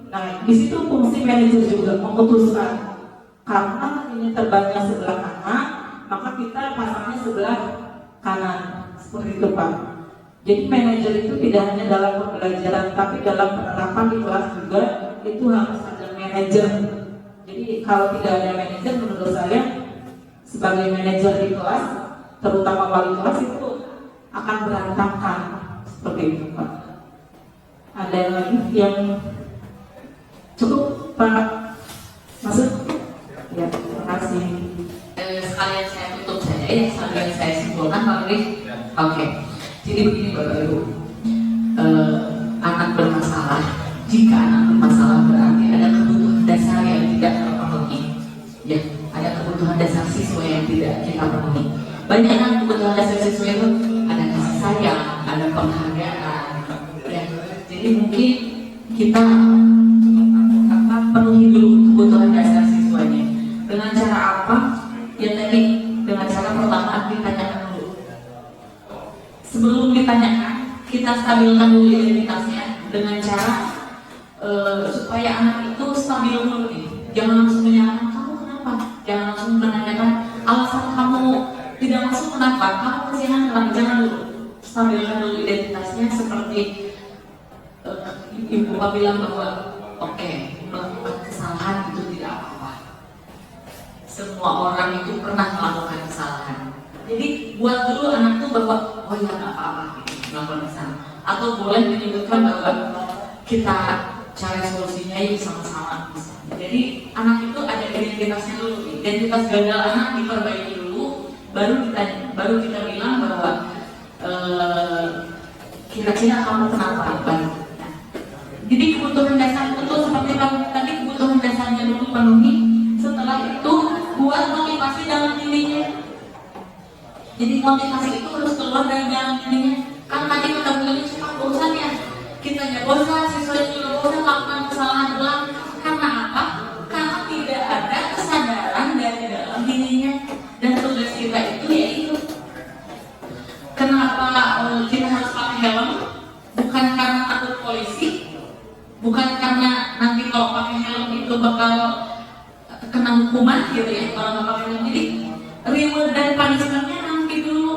Nah, di situ fungsi manajer juga memutuskan. Karena ini terbanyak sebelah kanan, maka kita pasangnya sebelah kanan. Seperti itu, Pak. Jadi manajer itu tidak hanya dalam pembelajaran, tapi dalam penerapan di kelas juga itu harus ada manajer. Jadi kalau tidak ada manajer, menurut saya sebagai manajer di kelas, terutama wali kelas itu akan berantakan seperti itu, Pak. Ada yang lagi yang cukup, Pak? Masuk? Ya, terima kasih. Sekalian saya tutup saja ya, sambil saya simpulkan Pak Rik. Oke. Jadi begini Bapak Ibu, anak bermasalah. Jika anak bermasalah berarti ada kebutuhan dasar yang tidak terpenuhi. Ya, ada kebutuhan dasar siswa yang tidak kita penuhi. Banyak kan kebutuhan dasar siswa itu ada kasih sayang, ada penghargaan. Ya, jadi mungkin kita penuhi dulu kebutuhan dasar siswanya. Dengan cara apa? Ya tadi dengan cara pertama ditanyakan dulu. Sebelum ditanyakan, kita stabilkan dulu identitasnya dengan cara supaya anak itu stabil dulu nih. Jangan langsung menanyakan kamu kenapa, jangan langsung menanyakan alasan kamu tidak masuk kenapa, kamu kesianan kenapa, jangan dulu. Stabilkan dulu identitasnya seperti Ibu Pak bilang bahwa oke, melakukan kesalahan itu tidak apa-apa. Semua orang itu pernah melakukan kesalahan. Jadi buat dulu anak tuh bahwa oh ya nggak apa-apa gitu, melakukan kesalahan. Atau boleh menyebutkan bahwa kita cari solusinya yuk sama-sama. Jadi anak itu ada identitasnya dulu. Identitas gagal anak diperbaiki dulu, baru kita bilang bahwa kira-kira kamu kenapa? Nah, jadi kebutuhan dasar itu seperti tadi kebutuhan dasarnya dulu penuhi. Setelah itu buat motivasi dalam dirinya. Jadi motivasi itu harus keluar dari dalam dirinya. Kan tadi kita bilang cuma bosan ya. Kita ya bosan, siswa juga bosan melakukan kesalahan ulang. Karena apa? Karena tidak ada kesadaran dari dalam dirinya. Dan tugas kita itu yaitu kenapa kita harus pakai helm? Bukan karena takut polisi, bukan karena nanti kalau pakai helm itu bakal kena hukuman gitu ya kalau nggak pakai helm. Jadi reward dan punishmentnya nanti dulu.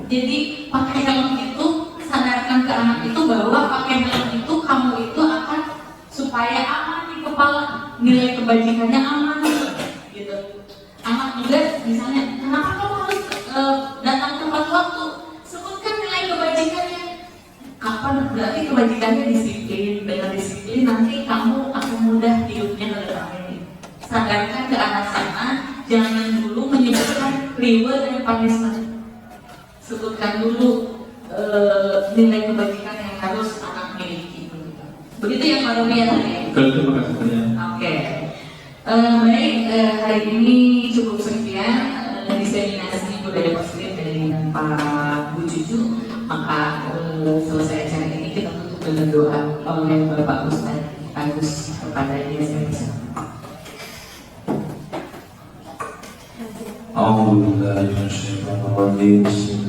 Jadi pakai helm itu sadarkan ke anak itu bahwa pakai helm itu kamu itu akan supaya aman di kepala, nilai kebajikannya aman gitu. Anak juga misalnya kenapa kamu harus datang tepat waktu? Sebutkan nilai kebajikannya. Kapan berarti kebajikannya disiplin. Dengan disiplin nanti kamu akan mudah hidupnya ke depannya. Sadarkan ke anak sana, jangan dulu menyebutkan reward dan punishment. Sebutkan dulu nilai kebajikan yang harus anak miliki. Begitu ya Pak Romi ya tadi. Terima kasih banyak. Oke. Baik, hari ini cukup sekian diseminasi budaya positif dari Pak Bu Cucu. Maka selesai acara ini kita tutup dengan doa oleh Bapak Ustadz Agus kepada dia saya bisa. A'udzu billahi minasyaitonir rajim.